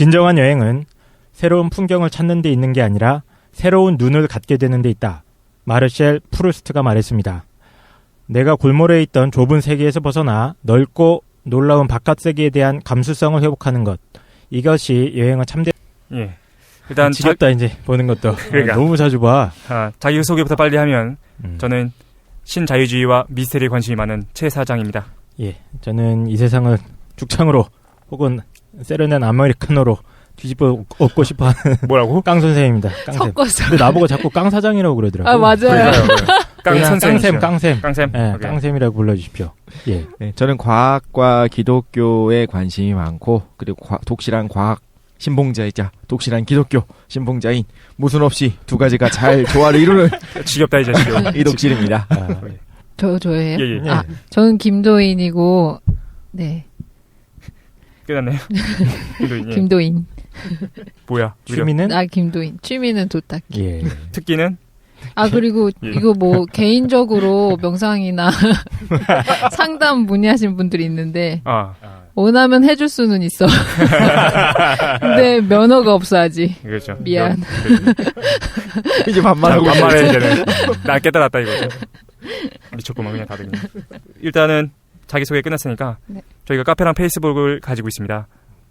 진정한 여행은 새로운 풍경을 찾는 데 있는 게 아니라 새로운 눈을 갖게 되는 데 있다. 마르셀 프루스트가 말했습니다. 내가 골몰에 있던 좁은 세계에서 벗어나 넓고 놀라운 바깥 세계에 대한 감수성을 회복하는 것. 이것이 여행의 참된. 예. 일단 지겹다 이제 보는 것도. 그러니까. 너무 자주 봐. 자기 소개부터 빨리 하면 저는 신자유주의와 미스터리에 관심이 많은 최 사장입니다. 예. 저는 이 세상을 죽창으로 혹은 세련된 아메리카노로 뒤집어 엎고 싶어하는 뭐라고? 깡 선생입니다. 깡쌤. 섞어서. 근데 나보고 자꾸 깡 사장이라고 그러더라고요. 아 맞아요. 깡쌤. 깡쌤. 네, 깡쌤이라고 불러주십시오. 예. 네, 저는 과학과 기독교에 관심이 많고 그리고 독실한 과학 신봉자이자 독실한 기독교 신봉자인 모순 없이 두 가지가 잘 조화를 이루는 지겹다 이 자식. 이독실입니다. 저예요? 예. 아, 저는 김도인이고 네. 끝났네요. 김도인. 예. 김도인. 뭐야? 취미는? 김도인. 취미는 도닦기. 예. 특기는? 그리고 이거 뭐 개인적으로 명상이나 상담 문의하신 분들이 있는데 원하면 해줄 수는 있어. 근데 면허가 없어야지. 그렇죠. 미안. 이제 반말하고 반말해 이제는. 나 깨달았다 이거죠. 미쳤구만 그냥 다들. 일단은 자기소개 끝났으니까 네. 저희가 카페랑 페이스북을 가지고 있습니다.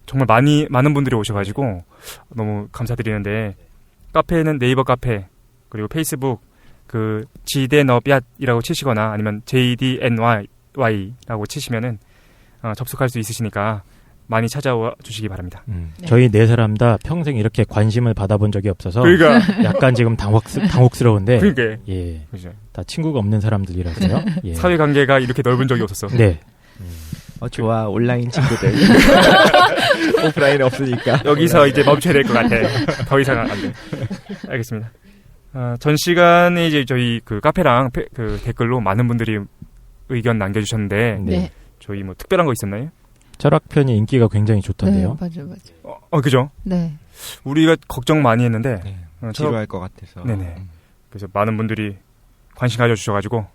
정말 많은 분들이 오셔가지고 너무 감사드리는데 카페는 네이버 카페 그리고 페이스북 그 지대너비앗이라고 치시거나 아니면 JDNY라고 치시면은 접속할 수 있으시니까 많이 찾아와 주시기 바랍니다. 네. 저희 네 사람 다 평생 이렇게 관심을 받아본 적이 없어서 그러니까 약간 지금 당혹스러운데 그러니까 예, 그죠. 다 친구가 없는 사람들이라서요. 예. 사회관계가 이렇게 넓은 적이 없었어. 네. 좋아 온라인 친구들 오프라인 없으니까 여기서 이제 멈춰야 될 것 같아. 더 이상 안 돼. 알겠습니다. 전 시간에 이제 저희 그 카페랑 그 댓글로 많은 분들이 의견 남겨주셨는데 네. 저희 뭐 특별한 거 있었나요? 철학편이 인기가 굉장히 좋던데요. 네, 맞아. 그죠? 네. 우리가 걱정 많이 했는데 지루할 것 같아서. 네네. 그래서 많은 분들이 관심 가져주셔가지고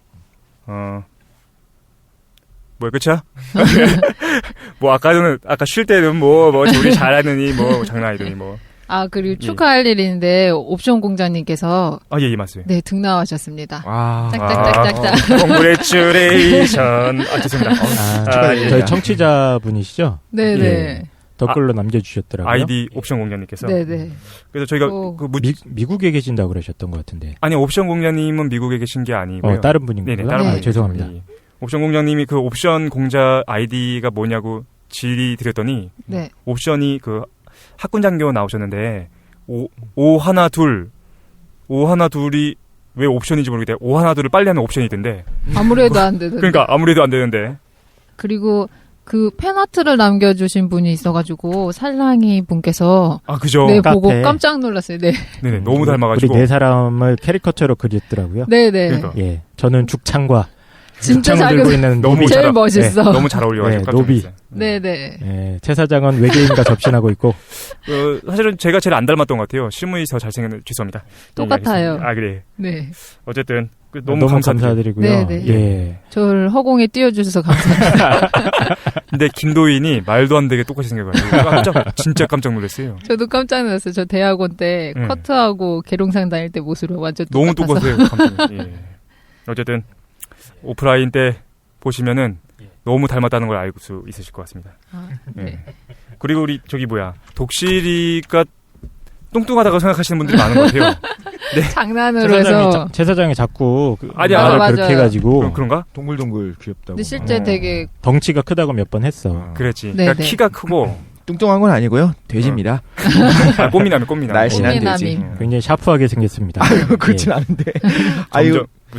뭐야 끝이야? 뭐 아까 쉴 때는 뭐 우리 잘하느니 뭐 장난 아니더니 뭐. 그리고 축하할 일인데 옵션 공장님께서 예 맞습니다. 네 등나와셨습니다. 와. 짝짝짝짝짝. Congratulation. 죄송합니다. 저희 청취자분이시죠? 네네. 예. 댓글로 남겨주셨더라고요. 아이디 옵션 공장님께서. 네네. 그래서 저희가 미국에 계신다고 그러셨던 것 같은데. 아니 옵션 공장님은 미국에 계신 게 아니고요. 다른 분인가요? 네네, 다른 분. 죄송합니다. 옵션 공장님이 그 옵션 공자 아이디가 뭐냐고 질의드렸더니 네. 옵션이 그 학군장교 나오셨는데 오하나둘이 왜 옵션인지 모르겠는데 오하나둘을 빨리 하면 옵션이 된대. 아무래도 안 되는데. 그러니까 아무래도 안 되는데. 그리고 그 팬아트를 남겨주신 분이 있어가지고 살랑이 분께서 그죠. 네 카페. 보고 깜짝 놀랐어요. 네. 네네 너무 닮아가지고. 우리 네 사람을 캐리커처로 그렸더라고요. 네네. 그러니까. 예, 저는 죽창과 진짜 죽창을 들고 있는 너무 제일 멋있어. 네, 너무 잘 어울려가지고 깜짝 노비. 놀랐어요. 네네. 예, 최 사장은 외계인과 접신하고 있고. 사실은 제가 제일 안 닮았던 것 같아요. 실물이 더 잘생겼는데 죄송합니다. 똑같아요. 그래. 네. 어쨌든 너무 감사드리고요. 네네. 예. 저를 허공에 띄워주셔서 감사합니다. 근데 김도인이 말도 안 되게 똑같이 생겨가지고 진짜 깜짝 놀랐어요. 저도 깜짝 놀랐어요. 저 대학원 때 커트하고 계룡상 다닐 때 모습으로 완전 너무 똑같아서. 똑같아요. 예. 어쨌든 오프라인 때 보시면은 너무 닮았다는 걸 알 수 있으실 것 같습니다. 네. 그리고 우리 독실이가 뚱뚱하다고 생각하시는 분들이 많은 것 같아요. 네. 장난으로 해서 최 사장이 자꾸 아니야, 말을 그렇게 해가지고 그런가? 동글동글 귀엽다고. 근데 실제 되게 덩치가 크다고 몇 번 했어. 그랬지. 네네. 그러니까 키가 크고 뚱뚱한 건 아니고요. 돼지입니다. 꽃미남이. 날씬한 돼지. 굉장히 샤프하게 생겼습니다. 그렇진 않은데.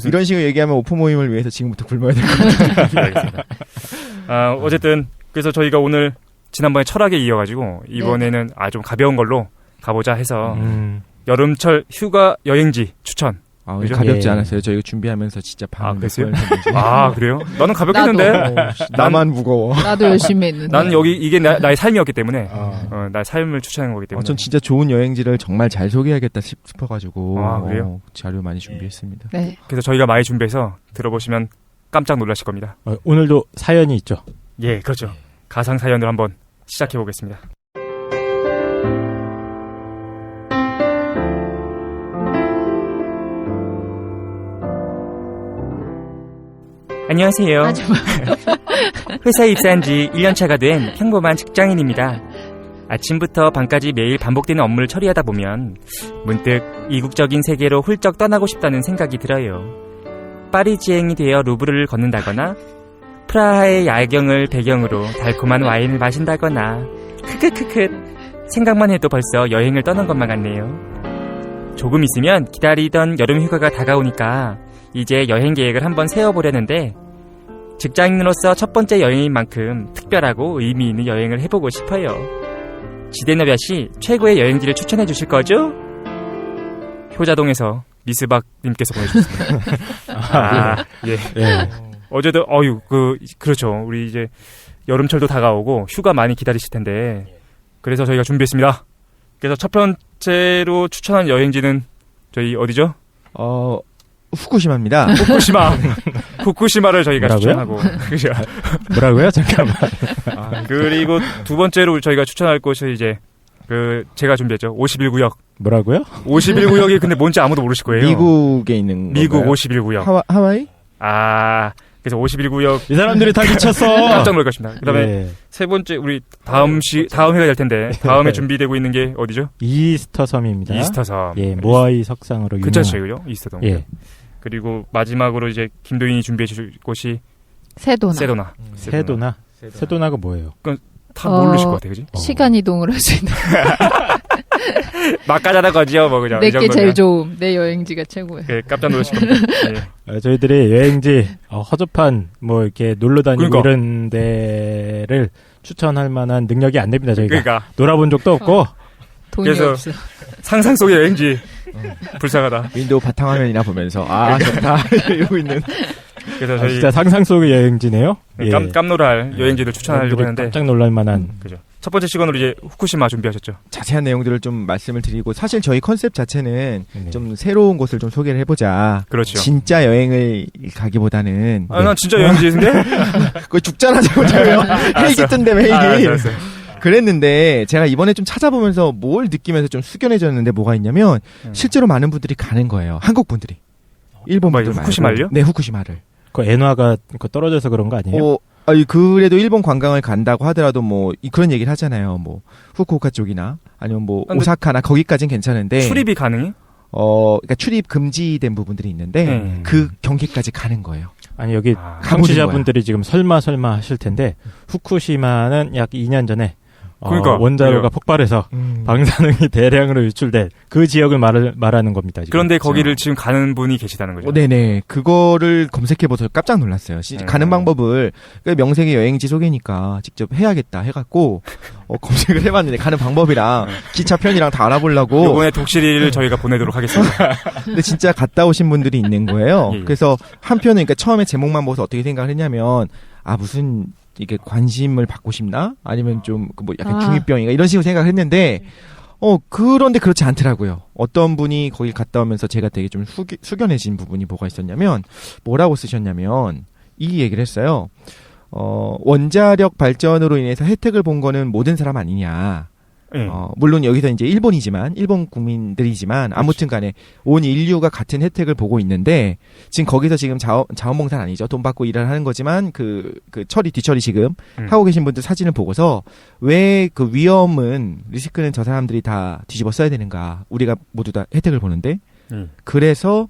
이런 식으로 얘기하면 오프 모임을 위해서 지금부터 굶어야 될 것 같아요. 알겠습니다. 어쨌든 그래서 저희가 오늘 지난번에 철학에 이어가지고 이번에는 좀 가벼운 걸로 가보자 해서 여름철 휴가 여행지 추천. 가볍지 않았어요. 저희가 준비하면서 진짜 그랬어요? 그래요? 나는 가볍겠는데. 나만 무거워. 나도 열심히 했는데. 나는 이게 나의 삶이었기 때문에 나의 삶을 추천한 거기 때문에. 전 진짜 좋은 여행지를 정말 잘 소개해야겠다 싶어가지고 그래요? 자료 많이 준비했습니다. 네. 그래서 저희가 많이 준비해서 들어보시면 깜짝 놀라실 겁니다. 오늘도 사연이 있죠. 예, 그렇죠. 가상 사연을 한번 시작해 보겠습니다. 안녕하세요. 하지 마. 회사에 입사한 지 1년차가 된 평범한 직장인입니다. 아침부터 밤까지 매일 반복되는 업무를 처리하다 보면 문득 이국적인 세계로 훌쩍 떠나고 싶다는 생각이 들어요. 파리지행이 되어 루브르를 걷는다거나 프라하의 야경을 배경으로 달콤한 와인을 마신다거나 크크크크 생각만 해도 벌써 여행을 떠난 것만 같네요. 조금 있으면 기다리던 여름 휴가가 다가오니까 이제 여행 계획을 한번 세워보려는데 직장인으로서 첫 번째 여행인 만큼 특별하고 의미 있는 여행을 해보고 싶어요. 지대너볕이 최고의 여행지를 추천해 주실 거죠? 효자동에서 미스박님께서 보내주셨습니다. 예. 예. 어제도 그렇죠. 우리 이제 여름철도 다가오고 휴가 많이 기다리실 텐데 그래서 저희가 준비했습니다. 그래서 첫 번째로 추천한 여행지는 저희 어디죠? 후쿠시마입니다. 후쿠시마를 저희가 뭐라고요? 추천하고 그죠? 뭐라고요? 잠깐만. 그리고 두 번째로 저희가 추천할 곳이 이제 제가 준비했죠. 51구역. 뭐라고요? 51구역이 근데 뭔지 아무도 모르실 거예요. 미국에 있는 미국 건가요? 51구역. 하와이? 그래서 51구역 이 사람들이 다 미쳤어. 깜짝 놀랄 것입니다. 그다음에 예. 세 번째 우리 다음 회가 될 텐데 다음에 준비되고 있는 게 어디죠? 이스터 섬입니다. 이스터 섬. 예, 모아이 석상으로 유명한. 괜찮죠, 그죠? 이스터 섬. 예. 그리고 마지막으로 이제 김도인이 준비해 주실 곳이 세도나. 세도나. 세도나가 뭐예요? 다 모르실 것 같아요, 그지? 시간 이동을 할 수 있는. 막가자는 거지요, 뭐 그냥. 내게 제일 좋음. 내 여행지가 최고야. 예, 깜짝 놀라실 겁니다. 예. 저희들이 여행지 허접한 뭐 이렇게 놀러 다니고 그러니까. 이런 데를 추천할 만한 능력이 안 됩니다. 저희가 그러니까 놀아본 적도 없고 돈이 그래서 없어. 상상 속의 여행지. 불쌍하다. 윈도우 바탕화면이나 보면서 좋다 이러고 있는. 그래서 저희 진짜 상상 속의 여행지네요. 예. 깜놀할 여행지를 추천하려고 사람들이 했는데 깜짝 놀랄 만한. 그죠. 첫 번째 시간으로 이제 후쿠시마 준비하셨죠. 자세한 내용들을 좀 말씀을 드리고 사실 저희 컨셉 자체는 네. 좀 새로운 곳을 좀 소개를 해보자. 그렇죠. 진짜 여행을 가기보다는 난 진짜 여행지인데? 그거 죽잖아 저거 헬기 뜬다며 헬기. 알았어. 그랬는데 제가 이번에 좀 찾아보면서 뭘 느끼면서 좀 숙연해졌는데 뭐가 있냐면 실제로 많은 분들이 가는 거예요. 한국 분들이. 일본 분들 말고. 후쿠시마를요? 네, 후쿠시마를. 그 엔화가 떨어져서 그런 거 아니에요? 그래도 일본 관광을 간다고 하더라도 뭐 그런 얘기를 하잖아요. 뭐 후쿠오카 쪽이나 아니면 뭐 오사카나 거기까진 괜찮은데 출입이 가능해? 그러니까 출입 금지된 부분들이 있는데 그 경기까지 가는 거예요. 아니 여기 청취자분들이 지금 설마 하실 텐데 후쿠시마는 약 2년 전에 그러니까, 원자로가 폭발해서 방사능이 대량으로 유출된 그 지역을 말하는 겁니다. 지금. 그런데 거기를 지금 가는 분이 계시다는 거죠. 네네. 그거를 검색해보서 깜짝 놀랐어요. 가는 방법을 명색의 여행지 소개니까 직접 해야겠다 해갖고 검색을 해봤는데 가는 방법이랑 기차편이랑 다 알아보려고. 이번에 독실이를 저희가 보내도록 하겠습니다. 근데 진짜 갔다 오신 분들이 있는 거예요. 예. 그래서 한편은 그러니까 처음에 제목만 보고서 어떻게 생각을 했냐면 무슨 이게 관심을 받고 싶나? 아니면 좀 뭐 약간 중이병인가? 이런 식으로 생각을 했는데 그런데 그렇지 않더라고요. 어떤 분이 거기 갔다 오면서 제가 되게 좀 숙연해진 부분이 뭐가 있었냐면 뭐라고 쓰셨냐면 이 얘기를 했어요. 원자력 발전으로 인해서 혜택을 본 거는 모든 사람 아니냐. 물론 여기서 이제 일본이지만 일본 국민들이지만 아무튼 간에 온 인류가 같은 혜택을 보고 있는데 지금 거기서 지금 자원봉사는 아니죠. 돈 받고 일을 하는 거지만 그 뒤처리 지금 하고 계신 분들 사진을 보고서 왜 그 위험은 리스크는 저 사람들이 다 뒤집어 써야 되는가. 우리가 모두 다 혜택을 보는데 그래서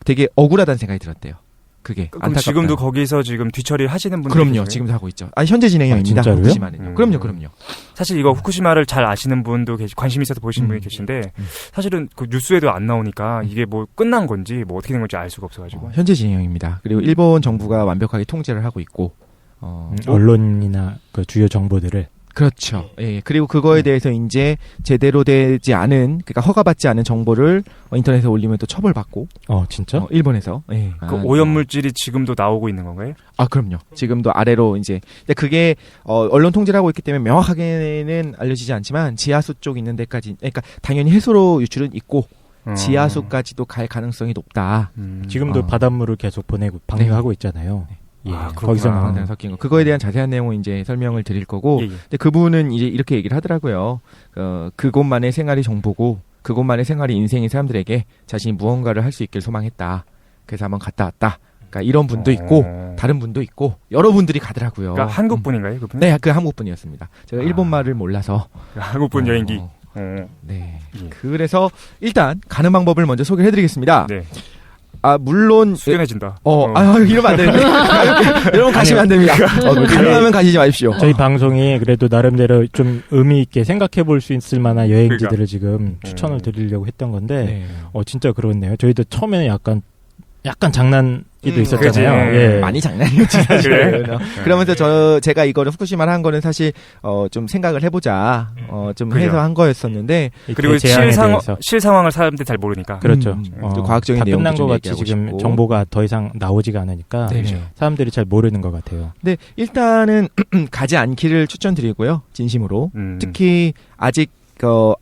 되게 억울하다는 생각이 들었대요. 그게 그럼 안타깝다. 지금도 거기서 지금 뒤처리 하시는 분들 그럼요. 지금도 하고 있죠. 현재 진행형입니다. 진짜로요? 후쿠시마는요. 그럼요. 사실 이거 후쿠시마를 잘 아시는 분도 관심 있어서 보시는 분이 계신데 사실은 그 뉴스에도 안 나오니까 이게 뭐 끝난 건지 뭐 어떻게 된 건지 알 수가 없어가지고 현재 진행형입니다. 그리고 일본 정부가 완벽하게 통제를 하고 있고 언론이나 그 주요 정보들을 그렇죠. 예. 그리고 그거에 대해서 이제 제대로 되지 않은, 그러니까 허가받지 않은 정보를 인터넷에 올리면 또 처벌받고. 진짜? 일본에서. 예. 그 오염물질이 지금도 나오고 있는 건가요? 그럼요. 지금도 아래로 이제. 근데 그게 언론 통제를 하고 있기 때문에 명확하게는 알려지지 않지만 지하수 쪽 있는 데까지, 그러니까 당연히 해수로 유출은 있고 지하수까지도 갈 가능성이 높다. 지금도 바닷물을 계속 보내고 방류하고 있잖아요. 예, 거기서 항상 섞인 거. 그거에 대한 자세한 내용은 이제 설명을 드릴 거고. 근데 그분은 이제 이렇게 얘기를 하더라고요. 그곳만의 생활이 정보고, 그곳만의 생활이 인생인 사람들에게 자신이 무언가를 할 수 있길 소망했다. 그래서 한번 갔다 왔다. 그러니까 이런 분도 있고 다른 분도 있고 여러 분들이 가더라고요. 그러니까 한국 분인가요, 그분? 네, 그 한국 분이었습니다. 제가 일본 말을 몰라서 한국 분 여행기. 네. 예. 그래서 일단 가는 방법을 먼저 소개를 해드리겠습니다. 네. 물론 숙연해진다. 이러면 안 되는데 여러분 가시면 안 됩니다. 가능하면 가시지 마십시오. 저희 방송이 그래도 나름대로 좀 의미 있게 생각해 볼 수 있을 만한 여행지들을 지금 추천을 드리려고 했던 건데 네. 진짜 그렇네요. 저희도 처음에는 약간 장난기도 있었잖아요. 그치. 예. 많이 장난이었지 사실. 그러면서 제가 이거를 후쿠시마를 한 거는 사실 좀 생각을 해보자 좀 그죠. 해서 한 거였었는데 그리고 제안에 대해서. 실 상황을 사람들이 잘 모르니까. 그렇죠. 좀 과학적인 다 끝난 내용도 것 좀 같이 얘기하고 지금 싶고. 정보가 더 이상 나오지가 않으니까 네네. 사람들이 잘 모르는 것 같아요. 근데 일단은 가지 않기를 추천드리고요. 진심으로. 특히 아직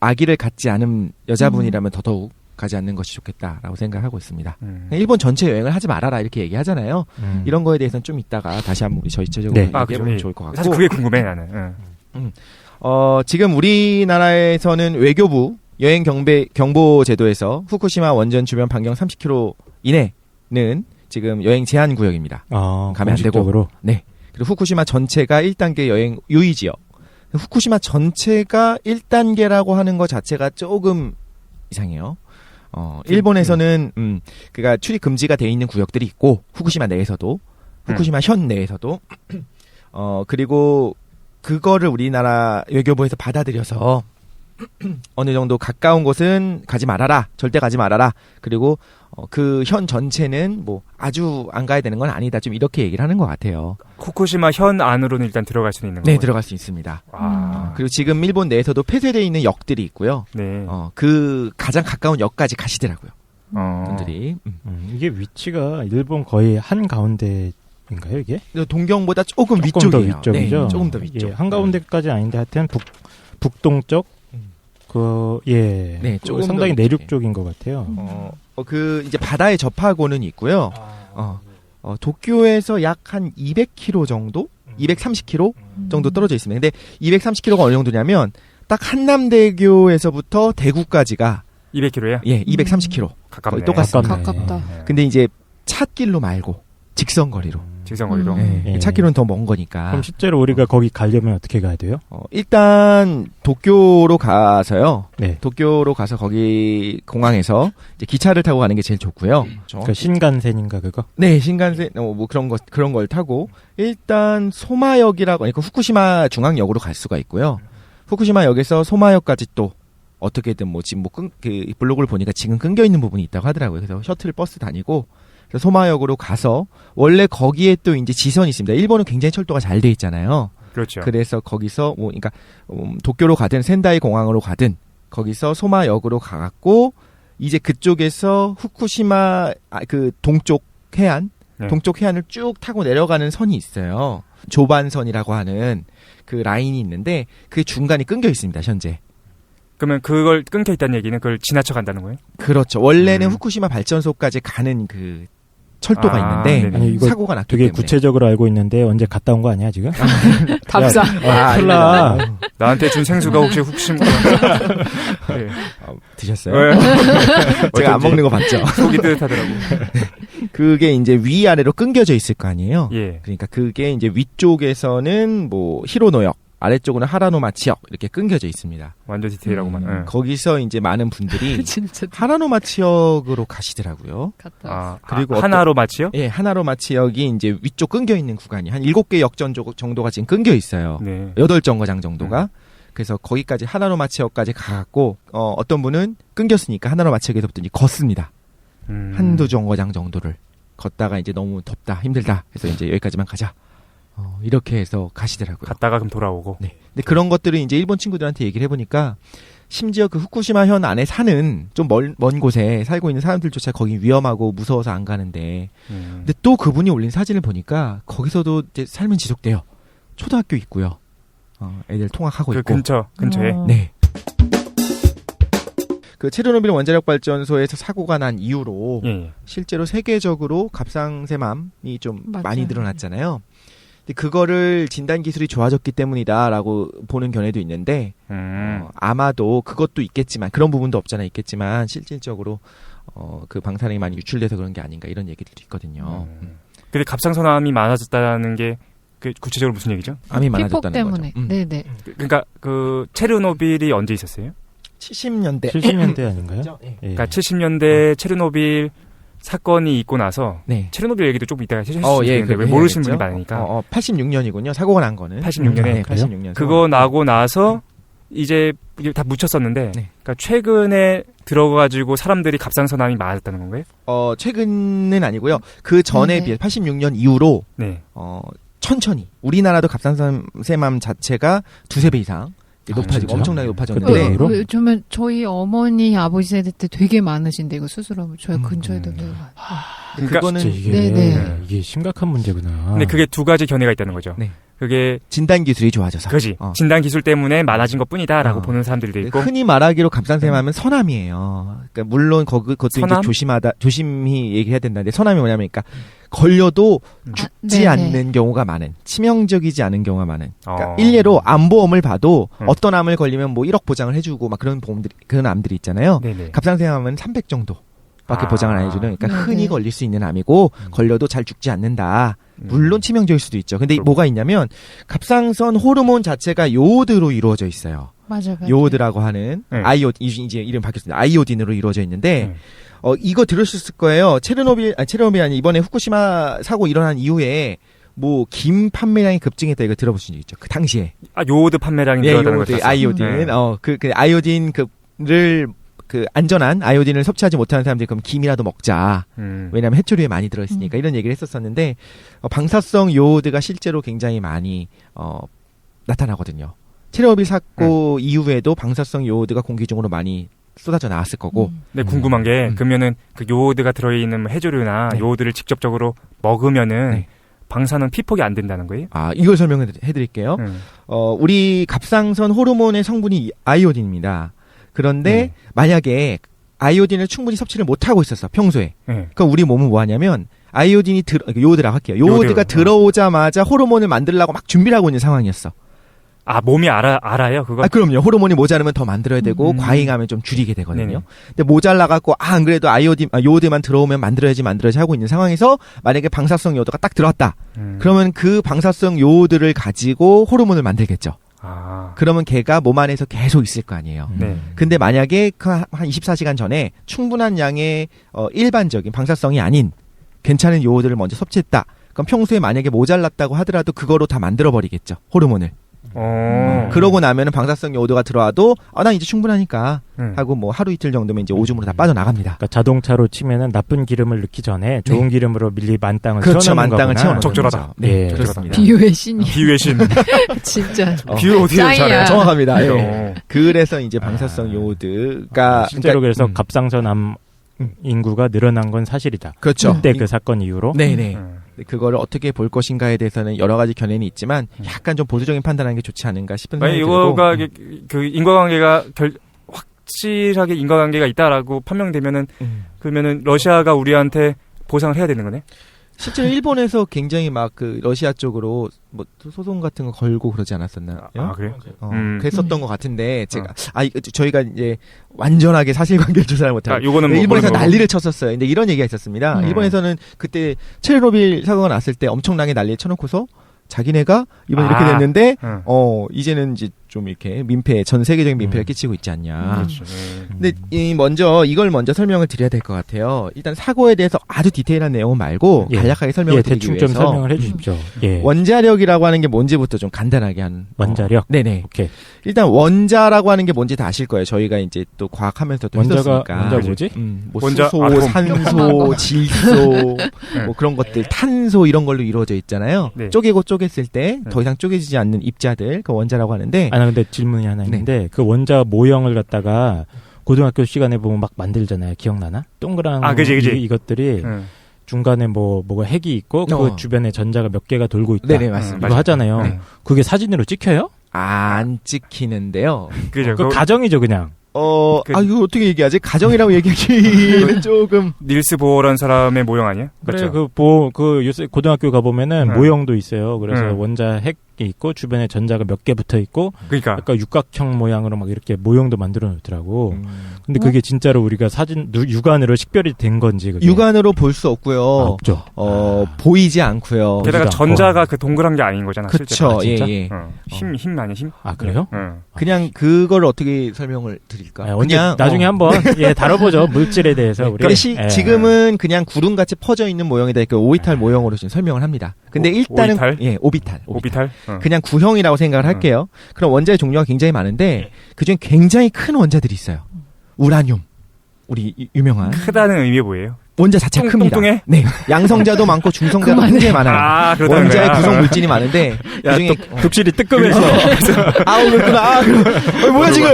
아기를 갖지 않은 여자분이라면 더더욱 가지 않는 것이 좋겠다라고 생각하고 있습니다. 일본 전체 여행을 하지 말아라 이렇게 얘기하잖아요. 이런 거에 대해서는 좀 이따가 다시 한번 우리 전체적으로 네. 얘기해보면 그죠. 좋을 것 같고. 사실 그게 궁금해 나는. 지금 우리나라에서는 외교부 여행 경보 제도에서 후쿠시마 원전 주변 반경 30km 이내는 지금 여행 제한 구역입니다. 가면 안 되고. 공식적으로. 네. 그리고 후쿠시마 전체가 1단계 여행 유의 지역. 후쿠시마 전체가 1단계라고 하는 것 자체가 조금 이상해요. 일본에서는 그가 출입 금지가 돼 있는 구역들이 있고 후쿠시마 내에서도 후쿠시마 현 내에서도 그리고 그거를 우리나라 외교부에서 받아들여서 어느 정도 가까운 곳은 가지 말아라, 절대 가지 말아라. 그리고 그 현 전체는 뭐 아주 안 가야 되는 건 아니다. 좀 이렇게 얘기를 하는 것 같아요. 후쿠시마 현 안으로는 일단 들어갈 수는 있는 거예요. 네, 들어갈 수 있습니다. 아. 그리고 지금 일본 내에서도 폐쇄되어 있는 역들이 있고요. 네. 그 가장 가까운 역까지 가시더라고요. 분들이. 이게 위치가 일본 거의 한 가운데인가요, 이게? 동경보다 조금 더 위쪽이에요. 위쪽이죠. 네, 조금 더 위쪽. 예, 한 가운데까지 아닌데 하여튼 북동쪽 네, 조금 상당히 더 내륙 위쪽에. 쪽인 것 같아요. 그 이제 바다에 접하고는 있고요. 도쿄에서 약 한 200km 정도, 230km 정도 떨어져 있습니다. 근데 230km가 어느 정도냐면 딱 한남대교에서부터 대구까지가 200km야? 예, 230km. 가깝네. 똑같습니다. 가깝다. 근데 이제 찻길로 말고 직선거리로. 직선거리로. 예. 찻길로는 더 먼 거니까. 그럼 실제로 우리가 거기 가려면 어떻게 가야 돼요? 일단 도쿄로 가서요. 네. 도쿄로 가서 거기 공항에서 이제 기차를 타고 가는 게 제일 좋고요. 그 신간센인가 그거? 네, 신간센 뭐 그런 걸 타고 일단 소마역이라고 그러니까 후쿠시마 중앙역으로 갈 수가 있고요. 후쿠시마역에서 소마역까지 또 어떻게든 뭐 지금 그 블로그를 보니까 지금 끊겨 있는 부분이 있다고 하더라고요. 그래서 셔틀 버스 다니고 그래서 소마역으로 가서 원래 거기에 또 이제 지선이 있습니다. 일본은 굉장히 철도가 잘 돼 있잖아요. 그렇죠. 그래서 거기서 뭐 그러니까 도쿄로 가든 센다이 공항으로 가든 거기서 소마역으로 가갖고 이제 그쪽에서 후쿠시마 그 동쪽 해안 네. 동쪽 해안을 쭉 타고 내려가는 선이 있어요. 조반선이라고 하는 그 라인이 있는데 그 중간이 끊겨 있습니다. 현재. 그러면 그걸 끊겨 있다는 얘기는 그걸 지나쳐 간다는 거예요? 그렇죠. 원래는 후쿠시마 발전소까지 가는 그 철도가 있는데 네네. 아니, 이거 사고가 났기 되게 때문에. 구체적으로 알고 있는데 언제 갔다 온 거 아니야 지금? 답사. 큰일 나. 나한테 준 생수가 혹시 후쿠시마 네. 드셨어요? 네. 제가 안 어쩐지 먹는 거 봤죠. 속이 뜨뜻하더라고. 그게 이제 위아래로 끊겨져 있을 거 아니에요. 예. 그러니까 그게 이제 위쪽에서는 뭐 히로노역, 아래쪽은 하라노마치역 이렇게 끊겨져 있습니다. 완전 디테일하고만. 예. 거기서 이제 많은 분들이 진짜 하라노마치역으로 가시더라고요. 갔다. 그리고 하나로 마치요? 예, 하나로마치역이 이제 위쪽 끊겨 있는 구간이 한 7개 역전 정도가 지금 끊겨 있어요. 네. 8정거장 정도가. 그래서 거기까지 하나로마치역까지 가갖고 어떤 분은 끊겼으니까 하나로마치역에서부터 이제 걷습니다. 한두 정거장 정도를 걷다가 이제 너무 덥다, 힘들다 해서 이제 여기까지만 가자. 이렇게 해서 가시더라고요. 갔다가 그럼 돌아오고. 네. 근데 그런 것들을 이제 일본 친구들한테 얘기를 해보니까 심지어 그 후쿠시마 현 안에 사는 좀 먼 곳에 살고 있는 사람들조차 거기 위험하고 무서워서 안 가는데 근데 또 그분이 올린 사진을 보니까 거기서도 이제 삶은 지속돼요. 초등학교 있고요. 애들 통학하고 그 있고. 근처에. 네. 그 체르노빌 원자력 발전소에서 사고가 난 이후로 예. 실제로 세계적으로 갑상샘암이 좀 맞아요. 많이 늘어났잖아요. 근데 그거를 진단 기술이 좋아졌기 때문이다라고 보는 견해도 있는데 아마도 그것도 있겠지만 그런 부분도 없잖아 있겠지만 실질적으로 그 방사능이 많이 유출돼서 그런 게 아닌가 이런 얘기들도 있거든요. 근데 갑상선암이 많아졌다는 게 그 구체적으로 무슨 얘기죠? 암이 피폭 많아졌다는 때문에. 거죠. 네네. 그러니까 그 체르노빌이 언제 있었어요? 70년대. 70년대 아닌가요? 예. 그러니까 70년대 체르노빌 사건이 있고 나서 네. 체르노빌 얘기도 조금 이따가 해주실 수 있는데 왜 그거 모르시는 분이 해야겠죠? 많으니까 86년이군요. 사고가 난 거는. 86년에 네, 86년. 그거 나고 나서 이제 이게 다 묻혔었는데 네. 그러니까 최근에 들어가지고 사람들이 갑상선암이 많아졌다는 건가요? 최근은 아니고요. 그 전에 네. 비해 86년 이후로 네. 천천히 우리나라도 갑상선암 자체가 두세 배 이상 높아지고 진짜요? 엄청나게 그때 높아졌는데 이후로? 요즘은 저희 어머니 아버지 세대 때 되게 많으신데 이거 수술하면 저희 근처에도 되게 많아요. 그러니까 그거는 진짜 이게 네네. 이게 심각한 문제구나. 근데 그게 두 가지 견해가 있다는 거죠. 네. 그게 진단 기술이 좋아져서. 그지 어. 진단 기술 때문에 많아진 것뿐이다라고 어. 보는 사람들도 있고 흔히 말하기로 갑상선암은 선암이에요. 그러니까 물론 그것도 선암? 이제 조심히 얘기해야 된다는데 선암이 뭐냐면 그러니까 걸려도 죽지 네네. 않는 경우가 많은 치명적이지 않은 경우가 많은. 그러니까 어. 일례로 암보험을 봐도 음. 어떤 암을 걸리면 뭐 1억 보장을 해주고 막 그런 보험들이 그런 암들이 있잖아요. 네네. 갑상선암은 300 정도밖에 아. 보장을 안 해주는. 그러니까 네네. 흔히 걸릴 수 있는 암이고 걸려도 잘 죽지 않는다. 물론 치명적일 수도 있죠. 근데 그렇고. 뭐가 있냐면 갑상선 호르몬 자체가 요오드로 이루어져 있어요. 맞아요. 요오드라고 하는 네. 이제 이름 바뀌었습니다. 아이오딘으로 이루어져 있는데 네. 이거 들으셨을 거예요. 체르노빌 아니 이번에 후쿠시마 사고 일어난 이후에 뭐 김 판매량이 급증했다 이거 들어보신 적 있죠? 그 당시에. 요오드 판매량이 늘어나는 요오드 거죠. 아이오딘. 그 아이오딘 그 안전한 아이오딘을 섭취하지 못하는 사람들이 그럼 김이라도 먹자. 왜냐하면 해초류에 많이 들어있으니까 이런 얘기를 했었었는데 방사성 요오드가 실제로 굉장히 많이 나타나거든요. 체르노빌 사고 이후에도 방사성 요오드가 공기 중으로 많이 쏟아져 나왔을 거고. 근데 궁금한 게 그러면은 그 요오드가 들어있는 해조류나 네. 요오드를 직접적으로 먹으면은 네. 방사능 피폭이 안 된다는 거예요? 이걸 설명해 드릴게요. 우리 갑상선 호르몬의 성분이 아이오딘입니다. 그런데 만약에 아이오딘을 충분히 섭취를 못하고 있었어, 평소에. 네. 그럼 우리 몸은 뭐 하냐면 요오드라고 할게요. 요오드가 들어오자마자 호르몬을 만들려고 막 준비를 하고 있는 상황이었어. 아, 몸이 알아요, 그거? 그럼요. 호르몬이 모자르면 더 만들어야 되고, 과잉하면 좀 줄이게 되거든요. 네네. 근데 모자라갖고, 안 그래도 요오드만 들어오면 만들어야지 하고 있는 상황에서, 만약에 방사성 요오드가 딱 들어왔다. 그러면 그 방사성 요오드를 가지고 호르몬을 만들겠죠. 그러면 걔가 몸 안에서 계속 있을 거 아니에요. 네. 근데 만약에 한 24시간 전에 충분한 양의 일반적인 방사성이 아닌 괜찮은 요오드를 먼저 섭취했다. 그럼 평소에 만약에 모자랐다고 하더라도 그거로 다 만들어버리겠죠. 호르몬을. 그러고 나면은 방사성 요오드가 들어와도 난 이제 충분하니까 하고 뭐 하루 이틀 정도면 이제 오줌으로 다 빠져나갑니다. 그러니까 자동차로 치면은 나쁜 기름을 넣기 전에 좋은 기름으로 밀리 만땅을 그렇죠. 채워놓는 만땅을 거구나. 채워놓는 적절하다. 거죠. 네, 예. 그렇습니다. 비유의 신이 비유의 신. 진짜 비유 어떻게 짱이야. 잘해요? 정확합니다. 예. 어. 그래서 이제 방사성 요오드가 실제로 그래서 그러니까, 갑상선암 인구가 늘어난 건 사실이다. 그렇죠. 그때 그 사건 이후로. 네네. 그거를 어떻게 볼 것인가에 대해서는 여러 가지 견해는 있지만 약간 좀 보수적인 판단하는 게 좋지 않은가 싶은 생각이 들고. 이거가 그 인과관계가 확실하게 인과관계가 있다라고 판명되면은 그러면은 러시아가 우리한테 보상을 해야 되는 거네. 실제로 일본에서 굉장히 막 그 러시아 쪽으로 뭐 소송 같은 거 걸고 그러지 않았었나요? 그래요? 그랬었던 것 같은데 제가 저희가 이제 완전하게 사실관계를 조사를 못하고 요거는 뭐 일본에서 모르는 난리를 쳤었어요. 근데 이런 얘기가 있었습니다. 일본에서는 그때 체르노빌 사고가 났을 때 엄청나게 난리를 쳐놓고서 자기네가 이번 이렇게 됐는데 이제는 이제 좀 이렇게 전 세계적인 민폐를 끼치고 있지 않냐. 그렇죠. 근데 이걸 먼저 설명을 드려야 될 것 같아요. 일단 사고에 대해서 아주 디테일한 내용은 말고 간략하게 설명을 드리기 대충 위해서 좀 설명을 해주십시오. 예. 원자력이라고 하는 게 뭔지부터 좀 간단하게 원자력. 네네. 오케이. 일단 원자라고 하는 게 뭔지 다 아실 거예요. 저희가 이제 또 과학하면서 또 했었으니까. 원자 뭐지? 뭐 원자, 수소, 아톰. 산소, 질소, 뭐 그런 것들, 탄소 이런 걸로 이루어져 있잖아요. 네. 쪼개고 쪼갰을 때 더 이상 쪼개지지 않는 입자들, 그 원자라고 하는데. 근데 질문이 하나 있는데 그 원자 모형을 갖다가 고등학교 시간에 보면 막 만들잖아요. 기억나나? 동그란 그지. 이것들이 중간에 뭐가 핵이 있고 그 주변에 전자가 몇 개가 돌고 있다. 네네, 맞습니다. 이거 하잖아요. 네. 그게 사진으로 찍혀요? 안 찍히는데요. 그죠. 그 가정이죠, 그냥. 이거 어떻게 얘기하지? 가정이라고 얘기하기는 조금. 닐스 보어라는 사람의 모형 아니에요? 그래, 그렇죠. 요새 고등학교 가보면은 모형도 있어요. 그래서 원자 핵 개 있고 주변에 전자가 몇 개 붙어 있고 그러니까 약간 육각형 모양으로 막 이렇게 모형도 만들어 놓더라고. 근데 그게 진짜로 우리가 육안으로 식별이 된 건지 그게. 육안으로 볼 수 없고요. 없죠. 보이지 않고요. 게다가 보지도 전자가 그 동그란 게 아닌 거잖아. 그쵸, 실제로. 진짜? 예. 힘 아니야 힘? 아 그래요? 그냥 그걸 어떻게 설명을 드릴까? 아, 언제 그냥 나중에 한번 다뤄보죠. 물질에 대해서 우리. 그러니까 지금은 그냥 구름같이 퍼져 있는 모형이다. 그 오비탈 모형으로 지금 설명을 합니다. 근데 일단은 오비탈? 예, 오비탈. 오비탈? 그냥 구형이라고 생각을 할게요. 그럼 원자의 종류가 굉장히 많은데 그중에 굉장히 큰 원자들이 있어요. 우라늄. 우리 유명한 크다는 의미 뭐예요? 원자 자체가 큽니다. 뚱뚱해? 네, 양성자도 많고 중성자도 그만해. 굉장히 많아요. 아, 그렇다는 원자의 거야. 구성 물질이 많은데 그중에 독실이 뜨끔해서 그렇구나. 뭐야 지금?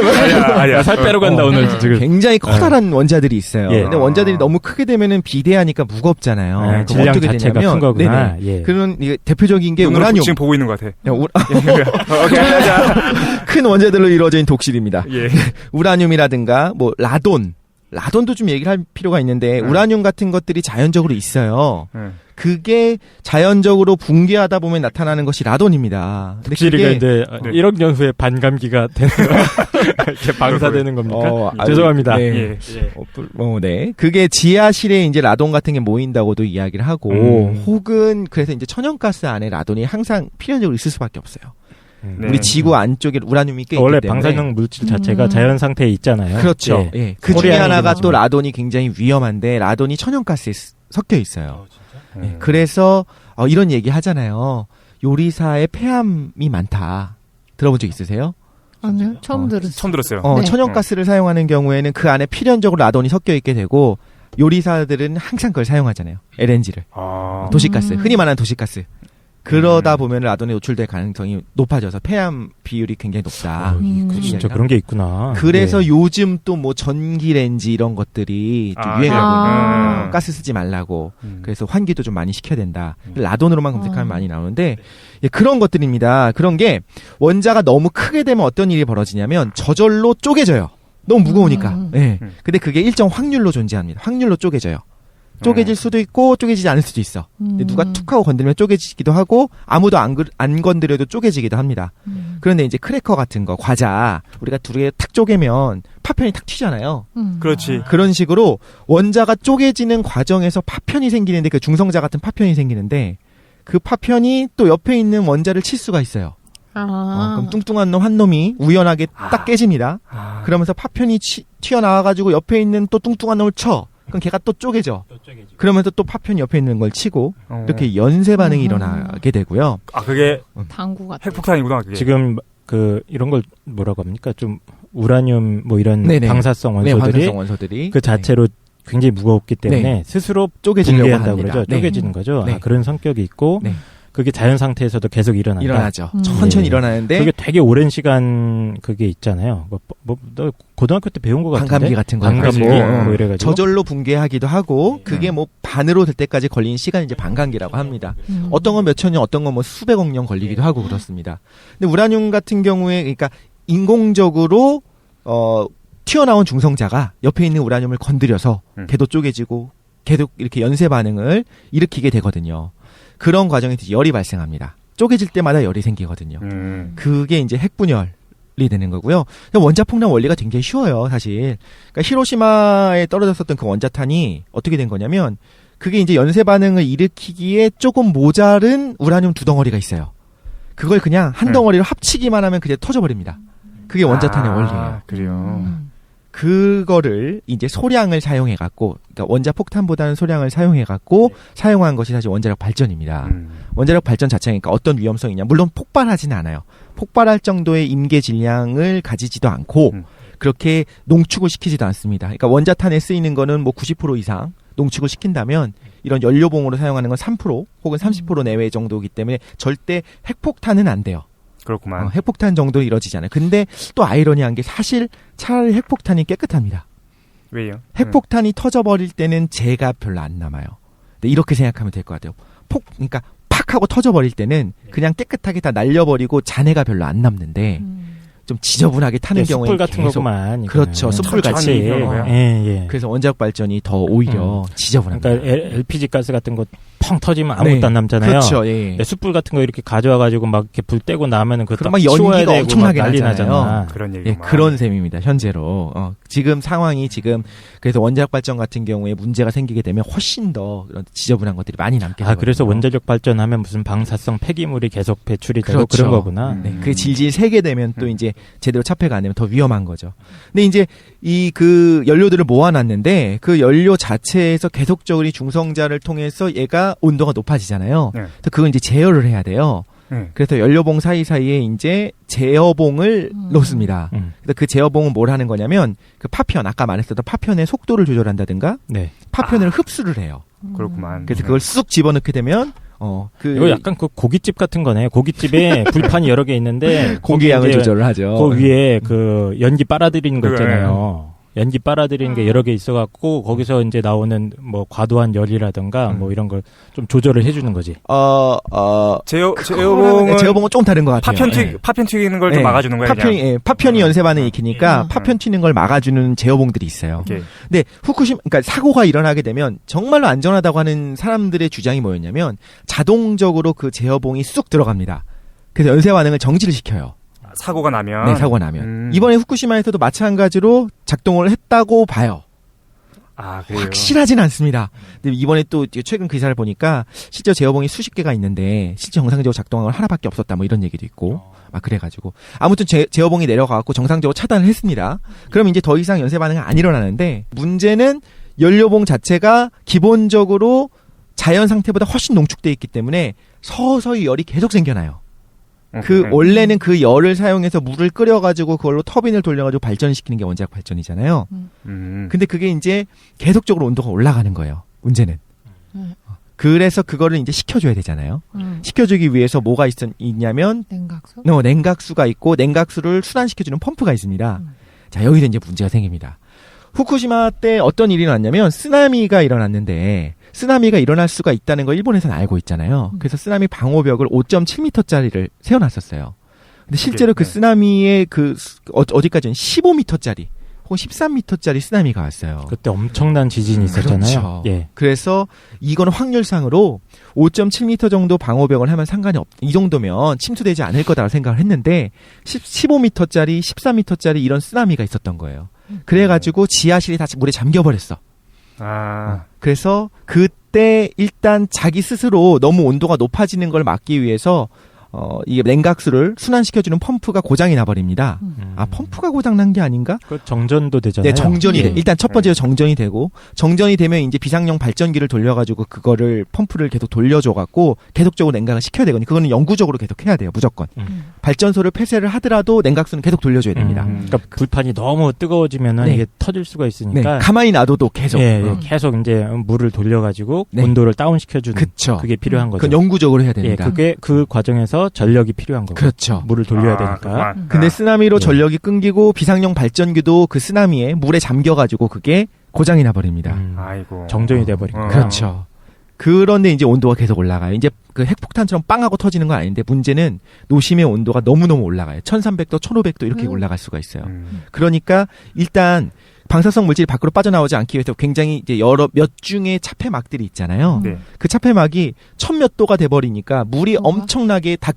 아니야. 살 빼러 간다 오늘 지금. 굉장히 커다란 원자들이 있어요. 예. 근데 원자들이 너무 크게 되면은 비대하니까 무겁잖아요. 네, 그럼 질량 어떻게 자체가 되냐면 큰 거구나. 네네. 예. 그런 이게 대표적인 게 눈으로 우라늄. 지금 보고 있는 것 같아. 오케이, 하자. 큰 원자들로 이루어진 독실입니다. 예. 우라늄이라든가 뭐 라돈도 좀 얘기를 할 필요가 있는데 우라늄 같은 것들이 자연적으로 있어요. 그게 자연적으로 붕괴하다 보면 나타나는 것이 라돈입니다. 근데 독실이가 그게 이제 1억 년 후에 반감기가 되는 이렇게 방사되는 겁니까? 죄송합니다. 네. 예. 네. 그게 지하실에 이제 라돈 같은 게 모인다고도 이야기를 하고 혹은 그래서 이제 천연가스 안에 라돈이 항상 필연적으로 있을 수밖에 없어요. 네. 우리 지구 안쪽에 우라늄이 꽤 원래 있기 때문에 방사능 물질 자체가 자연 상태에 있잖아요. 그렇죠. 예. 예. 그 중에 코리아는 하나가 그렇지만. 또 라돈이 굉장히 위험한데 라돈이 천연가스에 섞여 있어요. 음. 예. 그래서 이런 얘기 하잖아요. 요리사에 폐암이 많다. 들어본 적 있으세요? 아니요, 처음 들었어요. 처음 들었어요. 네. 천연가스를 사용하는 경우에는 그 안에 필연적으로 라돈이 섞여 있게 되고 요리사들은 항상 그걸 사용하잖아요. LNG를. 아. 도시가스. 흔히 말하는 도시가스. 그러다 보면 라돈에 노출될 가능성이 높아져서 폐암 비율이 굉장히 높다. 진짜 그런 게 있구나. 그래서 예. 요즘 또 뭐 전기레인지 이런 것들이 또 아, 유행하고 아. 있는 가스 쓰지 말라고. 그래서 환기도 좀 많이 시켜야 된다. 라돈으로만 검색하면 많이 나오는데 예, 그런 것들입니다. 그런 게 원자가 너무 크게 되면 어떤 일이 벌어지냐면 저절로 쪼개져요. 너무 무거우니까. 예. 근데 그게 일정 확률로 존재합니다. 확률로 쪼개져요. 쪼개질 수도 있고 쪼개지지 않을 수도 있어. 근데 누가 툭 하고 건드리면 쪼개지기도 하고 아무도 안 건드려도 쪼개지기도 합니다. 그런데 이제 크래커 같은 거 과자 우리가 두 개 탁 쪼개면 파편이 탁 튀잖아요. 그렇지. 그런 식으로 원자가 쪼개지는 과정에서 파편이 생기는데 그 중성자 같은 파편이 생기는데 그 파편이 또 옆에 있는 원자를 칠 수가 있어요. 그럼 뚱뚱한 놈 한 놈이 우연하게 딱 깨집니다. 그러면서 파편이 튀어나와가지고 옆에 있는 또 뚱뚱한 놈을 쳐. 그럼 걔가 또 쪼개져. 그러면서 또 파편이 옆에 있는 걸 치고 이렇게 연쇄 반응이 일어나게 되고요. 아 그게 당구 같은. 핵폭탄이구나 그게. 지금 이런 걸 뭐라고 합니까? 좀 우라늄 뭐 이런 네네. 방사성 네, 원소들이 방사성 원소들이 그 자체로 굉장히 무겁기 때문에 네. 스스로 쪼개지려고 붕괴한다고 합니다. 그러죠. 네. 쪼개지는 거죠. 네. 그런 성격이 있고 네. 그게 자연 상태에서도 계속 일어난다. 일어나죠. 천천히 네. 일어나는데 그게 되게 오랜 시간 그게 있잖아요. 너 고등학교 때 배운 거 같은데. 반감기 같은 거. 반감기 반감기. 뭐 이래가지고. 저절로 붕괴하기도 하고 그게 뭐 반으로 될 때까지 걸리는 시간이 이제 반감기라고 합니다. 어떤 건 몇천 년, 어떤 건 뭐 수백억 년 걸리기도 하고 그렇습니다. 근데 우라늄 같은 경우에 그러니까 인공적으로 튀어나온 중성자가 옆에 있는 우라늄을 건드려서 걔도 쪼개지고 계속 이렇게 연쇄 반응을 일으키게 되거든요. 그런 과정에서 열이 발생합니다. 쪼개질 때마다 열이 생기거든요. 그게 이제 핵분열이 되는 거고요. 원자폭탄 원리가 굉장히 쉬워요, 사실. 그러니까 히로시마에 떨어졌었던 그 원자탄이 어떻게 된 거냐면 그게 이제 연쇄 반응을 일으키기에 조금 모자른 우라늄 두 덩어리가 있어요. 그걸 그냥 한 덩어리로 합치기만 하면 그냥 터져버립니다. 그게 원자탄의 원리예요. 그래요. 그거를 이제 소량을 사용해갖고, 그러니까 원자폭탄보다는 소량을 사용해갖고 사용한 것이 사실 원자력 발전입니다. 원자력 발전 자체가 그러니까 어떤 위험성이냐. 물론 폭발하지는 않아요. 폭발할 정도의 임계 질량을 가지지도 않고 그렇게 농축을 시키지도 않습니다. 그러니까 원자탄에 쓰이는 거는 뭐 90% 이상 농축을 시킨다면 이런 연료봉으로 사용하는 건 3% 혹은 30% 내외 정도이기 때문에 절대 핵폭탄은 안 돼요. 그렇구만. 핵폭탄 정도 이루어지지 않아요. 근데 또 아이러니한 게 사실 차라리 핵폭탄이 깨끗합니다. 왜요? 핵폭탄이 터져버릴 때는 재가 별로 안 남아요. 근데 이렇게 생각하면 될 것 같아요. 그러니까 팍 하고 터져버릴 때는 그냥 깨끗하게 다 날려버리고 잔해가 별로 안 남는데 좀 지저분하게 타는 경우에 숯불 같은 계속 거구만. 이거는. 그렇죠. 숯불 같이. 천천히 그런 거야? 예. 그래서 원자력 발전이 더 오히려 지저분합니다. 그러니까 LPG 가스 같은 거 펑 터지면 아무것도 네. 안 남잖아요. 그렇죠. 예. 숯불 같은 거 이렇게 가져와가지고 막 이렇게 불 떼고 나면은 그거 그럼 딱 막 치워야 연기가 되고 엄청나게 막 난리 나잖아요. 나잖아. 그런 예, 얘기구만. 그런 셈입니다. 현재로. 지금 상황이 지금 그래서 원자력 발전 같은 경우에 문제가 생기게 되면 훨씬 더 그런 지저분한 것들이 많이 남게 되거든요. 그래서 원자력 발전하면 무슨 방사성 폐기물이 계속 배출이 되고 그렇죠. 그런 거구나. 음. 네, 그게 질질 새게 되면 또 이제 제대로 차폐가 안 되면 더 위험한 거죠. 근데 이제 이 그 연료들을 모아놨는데 그 연료 자체에서 계속적으로 이 중성자를 통해서 얘가 온도가 높아지잖아요. 네. 그래서 그걸 이제 제어를 해야 돼요. 네. 그래서 연료봉 사이사이에 이제 제어봉을 놓습니다. 그래서 그 제어봉은 뭘 하는 거냐면 그 파편 아까 말했었던 파편의 속도를 조절한다든가 네. 파편을 흡수를 해요. 그렇구만. 그래서 그걸 쑥 집어넣게 되면 이거 약간 그 고깃집 같은 거네. 고깃집에 불판이 여러 개 있는데 공기 양을 이제 조절을 하죠. 그 위에 그 연기 빨아들이는 거 그래. 있잖아요. 연기 빨아들이는 게 여러 개 있어갖고 거기서 이제 나오는 뭐 과도한 열이라든가 뭐 이런 걸 좀 조절을 해주는 거지. 제어봉은 제어봉은 좀 다른 것 같아요. 파편 튀기는 걸 좀 막아주는 거야. 파편이 연쇄 반응을 일으키니까 파편 튀는 걸 막아주는 제어봉들이 있어요. 오케이. 근데 그러니까 사고가 일어나게 되면 정말로 안전하다고 하는 사람들의 주장이 뭐였냐면 자동적으로 그 제어봉이 쑥 들어갑니다. 그래서 연쇄 반응을 정지를 시켜요. 사고가 나면. 네, 사고가 나면. 이번에 후쿠시마에서도 마찬가지로 작동을 했다고 봐요. 아, 그래요. 확실하진 않습니다. 근데 이번에 또 최근 기사를 보니까 실제 제어봉이 수십 개가 있는데 실제 정상적으로 작동한 건 하나밖에 없었다 뭐 이런 얘기도 있고 막 그래가지고 아무튼 제어봉이 내려가고 정상적으로 차단을 했습니다. 그럼 이제 더 이상 연쇄 반응은 안 일어나는데 문제는 연료봉 자체가 기본적으로 자연 상태보다 훨씬 농축돼 있기 때문에 서서히 열이 계속 생겨나요. 원래는 그 열을 사용해서 물을 끓여가지고 그걸로 터빈을 돌려가지고 발전시키는 게 원자력 발전이잖아요. 근데 그게 이제 계속적으로 온도가 올라가는 거예요. 문제는. 그래서 그거를 이제 식혀줘야 되잖아요. 식혀주기 위해서 뭐가 있냐면 냉각수? 냉각수가 있고 냉각수를 순환시켜주는 펌프가 있습니다. 자, 여기서 이제 문제가 생깁니다. 후쿠시마 때 어떤 일이 났냐면 쓰나미가 일어났는데 쓰나미가 일어날 수가 있다는 걸 일본에서는 알고 있잖아요. 그래서 쓰나미 방호벽을 5.7m짜리를 세워놨었어요. 근데 실제로 그 쓰나미의 어디까지는 15m짜리 혹은 13m짜리 쓰나미가 왔어요. 그때 엄청난 지진이 있었잖아요. 그렇죠. 예. 그래서 이거는 확률상으로 5.7m 정도 방호벽을 하면 상관이 이 정도면 침수되지 않을 거다라고 생각을 했는데 15m짜리, 14m짜리 이런 쓰나미가 있었던 거예요. 그래가지고 지하실이 다 물에 잠겨버렸어. 그래서 그때 일단 자기 스스로 너무 온도가 높아지는 걸 막기 위해서 이게 냉각수를 순환시켜주는 펌프가 고장이 나버립니다. 펌프가 고장난 게 아닌가? 그 정전도 되잖아요. 네, 정전이 돼. 예. 일단 첫 번째로 정전이 되고, 정전이 되면 이제 비상용 발전기를 돌려가지고 그거를 펌프를 계속 돌려줘갖고 계속적으로 냉각을 시켜야 되거든요. 그거는 영구적으로 계속 해야 돼요, 무조건. 발전소를 폐쇄를 하더라도 냉각수는 계속 돌려줘야 됩니다. 그러니까 불판이 너무 뜨거워지면은 네. 이게 터질 수가 있으니까. 네, 가만히 놔둬도 계속. 계속 이제 물을 돌려가지고 네. 온도를 다운시켜주는. 그쵸. 그게 필요한 거죠. 그건 영구적으로 해야 됩니다. 그게 그 과정에서 전력이 필요한 거고. 그렇죠. 물을 돌려야 되니까. 근데 쓰나미로 예. 전력이 끊기고 비상용 발전기도 그 쓰나미에 물에 잠겨가지고 그게 고장이 나버립니다. 아이고. 정전이 돼버린 거예요. 그렇죠. 그런데 이제 온도가 계속 올라가요. 이제 그 핵폭탄처럼 빵하고 터지는 건 아닌데 문제는 노심의 온도가 너무너무 올라가요. 1300도, 1500도 이렇게 올라갈 수가 있어요. 그러니까 일단 방사성 물질이 밖으로 빠져나오지 않기 위해서 굉장히 이제 몇 중의 차폐막들이 있잖아요. 네. 그 차폐막이 1000몇 도가 돼버리니까 물이 엄청나게 다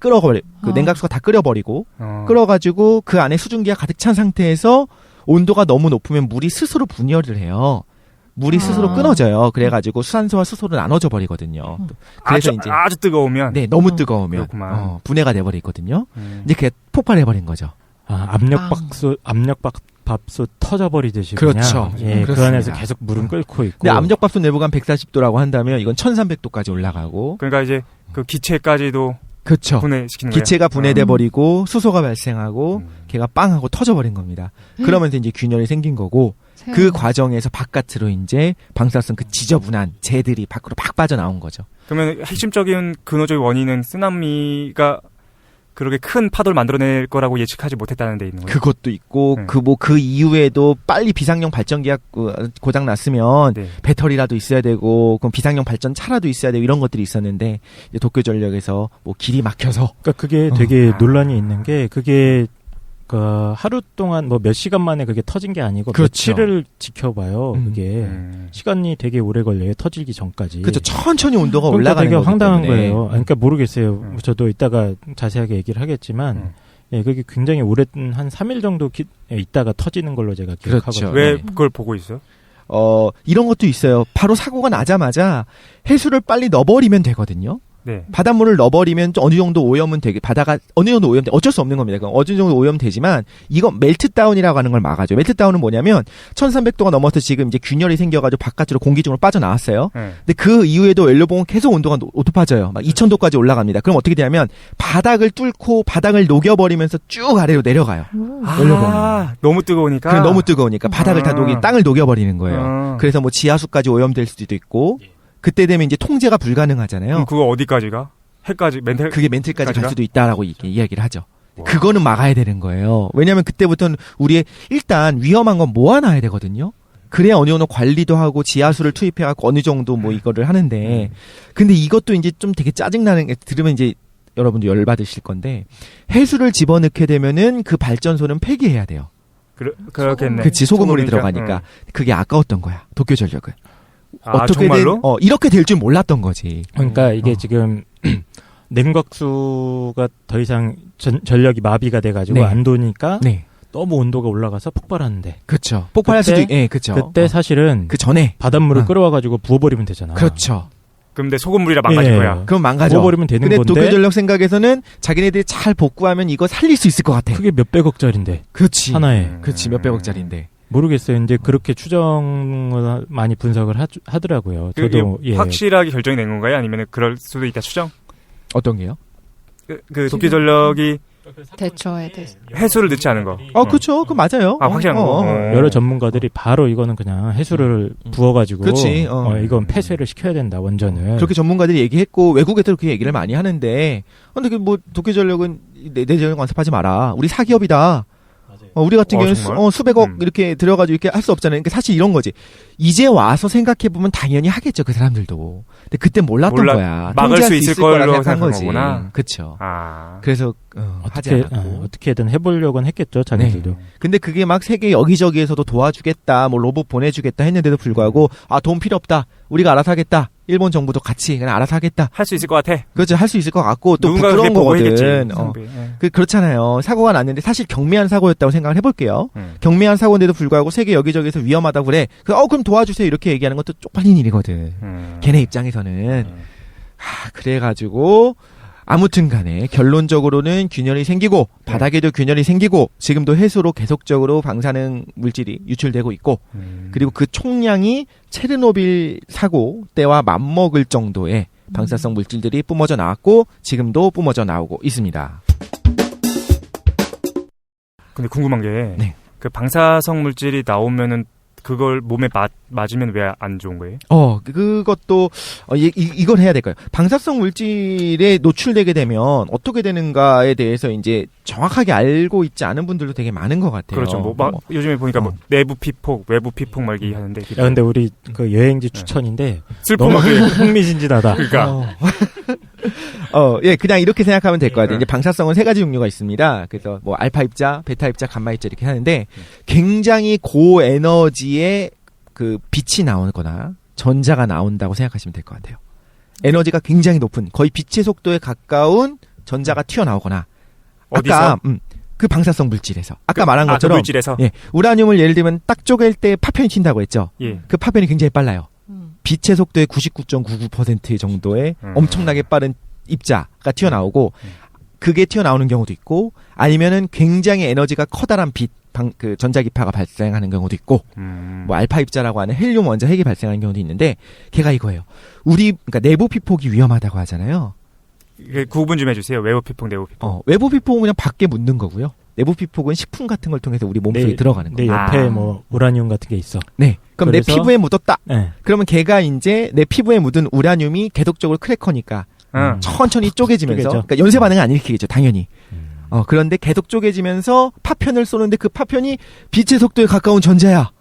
냉각수가 다 끓여버리고 끓어가지고 그 안에 수증기가 가득 찬 상태에서 온도가 너무 높으면 물이 스스로 분열을 해요. 물이 스스로 끊어져요. 그래가지고 수산소와 수소로 나눠져 버리거든요. 그래서 이제 아주 뜨거우면. 네, 너무 뜨거우면 그렇구만. 분해가 돼버리거든요. 이제 그게 폭발해버린 거죠. 압력밥솥 터져버리듯이. 그렇죠. 그냥. 예, 그 안에서 계속 물은 끓고 있고. 근데 압력밥솥 내부가 140도라고 한다면 이건 1300도까지 올라가고. 그러니까 이제 그 기체까지도 그렇죠. 분해시키는 거예요. 기체가 분해돼 버리고 수소가 발생하고 걔가 빵하고 터져버린 겁니다. 그러면서 이제 균열이 생긴 거고 그 과정에서 바깥으로 이제 방사성 그 지저분한 재들이 밖으로 막 빠져나온 거죠. 그러면 핵심적인 근원적인 원인은 쓰나미가 그렇게 큰 파도를 만들어낼 거라고 예측하지 못했다는 데 있는 거예요. 그것도 있고 그 이후에도 빨리 비상용 발전기가 고장 났으면 배터리라도 있어야 되고 그럼 비상용 발전 차라도 있어야 되고 이런 것들이 있었는데 이제 도쿄전력에서 뭐 길이 막혀서 그러니까 그게 되게 논란이 있는 게 그게 그 하루 동안 뭐 몇 시간 만에 그게 터진 게 아니고 그렇죠. 며칠을 지켜봐요. 그게 시간이 되게 오래 걸려요. 터지기 전까지. 그렇죠. 천천히 온도가 그러니까 올라가는 되게 거기 황당한 때문에. 거예요. 그러니까 모르겠어요. 저도 이따가 자세하게 얘기를 하겠지만 예, 그게 굉장히 오래 한 3일 정도 있다가 터지는 걸로 제가 기억하거든요. 그렇죠. 왜 네. 그걸 보고 있어요? 이런 것도 있어요. 바로 사고가 나자마자 해수를 빨리 넣어버리면 되거든요. 네. 바닷물을 넣어버리면 어느 정도 오염은 되게 바다가 어느 정도 오염돼 어쩔 수 없는 겁니다. 그럼 어느 정도 오염되지만 이거 멜트다운이라고 하는 걸 막아줘. 멜트다운은 뭐냐면 1300도가 넘어서 지금 이제 균열이 생겨가지고 바깥으로 공기 중으로 빠져나왔어요. 네. 근데 그 이후에도 웰로봉은 계속 온도가 높아져요. 막 2000도까지 올라갑니다. 그럼 어떻게 되냐면 바닥을 뚫고 바닥을 녹여버리면서 쭉 아래로 내려가요. 아, 너무 뜨거우니까. 그럼 너무 뜨거우니까 바닥을 다 땅을 녹여버리는 거예요. 아. 그래서 뭐 지하수까지 오염될 수도 있고 그때 되면 이제 통제가 불가능하잖아요. 그럼 그거 어디까지가? 해까지 멘탈 그게 멘틀까지 갈 까지가? 수도 있다라고 이야기를 하죠. 와. 그거는 막아야 되는 거예요. 왜냐하면 그때부터는 우리의 일단 위험한 건 모아놔야 되거든요. 그래야 어느 정도 관리도 하고 지하수를 투입해갖고 어느 정도 뭐 이거를 하는데 근데 이것도 이제 좀 되게 짜증나는 게 들으면 이제 여러분도 열받으실 건데 해수를 집어넣게 되면은 그 발전소는 폐기해야 돼요. 그렇겠네. 그치 소금물이 소금이니까. 들어가니까 그게 아까웠던 거야. 도쿄전력은. 아, 어떻게든 정말로? 이렇게 될 줄 몰랐던 거지. 그러니까 이게 지금 냉각수가 더 이상 전력이 마비가 돼가지고 네. 안 도니까 네, 너무 온도가 올라가서 폭발하는데 그렇죠. 폭발할 그때- 수도, 예, 그렇죠. 그때 사실은 그 전에, 바닷물을 끌어와가지고 부어버리면 되잖아. 그렇죠. 근데 소금물이라 망가질 예. 거야. 그럼 망가져. 부어버리면 되는 근데 건데 도쿄전력 생각에서는 자기네들이 잘 복구하면 이거 살릴 수 있을 것 같아. 그게 몇백억짜리인데 그렇지. 하나에 그렇지, 몇백억짜리인데. 모르겠어요. 근데 그렇게 추정을 많이 분석을 하더라고요. 그게 저도 예. 확실하게 결정이 된 건가요? 아니면 그럴 수도 있다 추정? 어떤 게요? 그 도쿄전력이 대처에 대해서. 해수를 넣지 않은 거. 그렇죠. 그 맞아요. 아, 확실한 거. 여러 전문가들이 바로 이거는 그냥 해수를 부어가지고 그치, 이건 폐쇄를 시켜야 된다 원전을. 그렇게 전문가들이 얘기했고 외국에도 그렇게 얘기를 많이 하는데 근데 그 뭐 도쿄전력은 내 전력 간섭하지 마라. 우리 사기업이다. 우리 같은 경우는 정말? 수백억 이렇게 들여가지고 이렇게 할 수 없잖아요. 그러니까 사실 이런 거지. 이제 와서 생각해보면 당연히 하겠죠. 그 사람들도. 근데 그때 몰랐던 거야. 막을 통제할 수 있을 거라 걸로 생각한 생각한 거지. 거구나. 그쵸. 아. 그래서 하지 않았고. 어떻게든 해보려고는 했겠죠. 자기들도. 근데 그게 막 세계 여기저기에서도 도와주겠다, 뭐 로봇 보내주겠다 했는데도 불구하고 돈 필요 없다. 우리가 알아서 하겠다. 일본 정부도 같이 그냥 알아서 하겠다. 할 수 있을 것 같아. 그렇죠. 할 수 있을 것 같고 또 누군가 부끄러운 그렇게 보고 했겠지. 거거든. 그렇잖아요. 사고가 났는데 사실 경미한 사고였다고 생각을 해볼게요. 음. 경미한 사고인데도 불구하고 세계 여기저기에서 위험하다고 그래. 그럼 도와주세요. 이렇게 얘기하는 것도 쪽팔린 일이거든. 걔네 입장에서는. 그래가지고 아무튼 간에 결론적으로는 균열이 생기고 바닥에도 균열이 생기고 지금도 해수로 계속적으로 방사능 물질이 유출되고 있고 그리고 그 총량이 체르노빌 사고 때와 맞먹을 정도의 방사성 물질들이 뿜어져 나왔고 지금도 뿜어져 나오고 있습니다. 근데 궁금한 게 네. 그 방사성 물질이 나오면은 그걸 몸에 맞으면 왜 안 좋은 거예요? 그것도 이걸 해야 될까요? 방사성 물질에 노출되게 되면 어떻게 되는가에 대해서 이제 정확하게 알고 있지 않은 분들도 되게 많은 것 같아요. 그렇죠. 요즘에 보니까 뭐 내부 피폭, 외부 피폭 막 얘기하는데. 야, 근데 우리 그 여행지 추천인데 너무 슬픔하게. 흥미진진하다. 그러니까. 예, 그냥 이렇게 생각하면 될 것 같아요. 이제 방사성은 세 가지 종류가 있습니다. 그래서 뭐 알파 입자, 베타 입자, 감마 입자 이렇게 하는데 굉장히 고에너지의 그 빛이 나오거나 전자가 나온다고 생각하시면 될 것 같아요. 에너지가 굉장히 높은 거의 빛의 속도에 가까운 전자가 튀어나오거나 어디서? 아까 그 방사성 물질에서 아까 말한 그 것처럼 물질에서. 예, 우라늄을 예를 들면 딱 쪼갤 때 파편이 튄다고 했죠. 예. 그 파편이 굉장히 빨라요. 빛의 속도의 99.99% 정도의 엄청나게 빠른 입자가 튀어나오고 그게 튀어나오는 경우도 있고 아니면은 굉장히 에너지가 커다란 그 전자기파가 발생하는 경우도 있고 뭐 알파 입자라고 하는 헬륨 원자 핵이 발생하는 경우도 있는데 걔가 이거예요. 그러니까 내부 피폭이 위험하다고 하잖아요. 구분 좀 해주세요. 외부 피폭, 내부 피폭. 외부 피폭은 그냥 밖에 묻는 거고요. 내부 피폭은 식품 같은 걸 통해서 우리 몸속에 들어가는 내 거예요. 옆에 뭐 우라늄 같은 게 있어. 네. 그럼 내 그래서- 피부에 묻었다. 네. 그러면 걔가 이제 내 피부에 묻은 우라늄이 계속적으로 크래커니까 천천히 쪼개지면서 쪼개죠. 그러니까 연쇄 반응은 안 일으키겠죠. 당연히. 그런데 계속 쪼개지면서 파편을 쏘는데 그 파편이 빛의 속도에 가까운 전자야.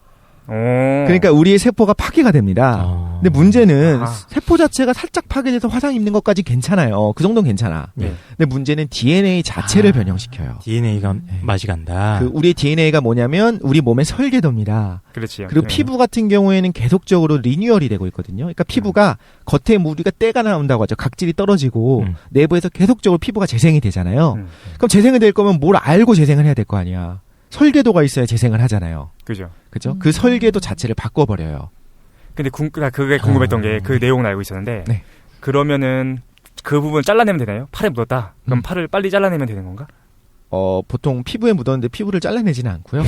그러니까 우리의 세포가 파괴가 됩니다. 근데 문제는 세포 자체가 살짝 파괴돼서 화상 입는 것까지 괜찮아요. 그 정도는 괜찮아. 네. 근데 문제는 DNA 자체를 변형시켜요. DNA가 맛이 간다. 그 우리의 DNA가 뭐냐면 우리 몸의 설계도입니다. 그렇지요. 그리고 피부 같은 경우에는 계속적으로 리뉴얼이 되고 있거든요. 그러니까 피부가 겉에 우리가 때가 나온다고 하죠. 각질이 떨어지고 내부에서 계속적으로 피부가 재생이 되잖아요. 그럼 재생이 될 거면 뭘 알고 재생을 해야 될 거 아니야. 설계도가 있어야 재생을 하잖아요. 그죠. 그죠? 그 설계도 자체를 바꿔버려요. 근데 그게 궁금했던 게 그 내용은 알고 있었는데 네. 그러면은 그 부분 잘라내면 되나요? 팔에 묻었다. 그럼 팔을 빨리 잘라내면 되는 건가? 보통 피부에 묻었는데 피부를 잘라내지는 않고요.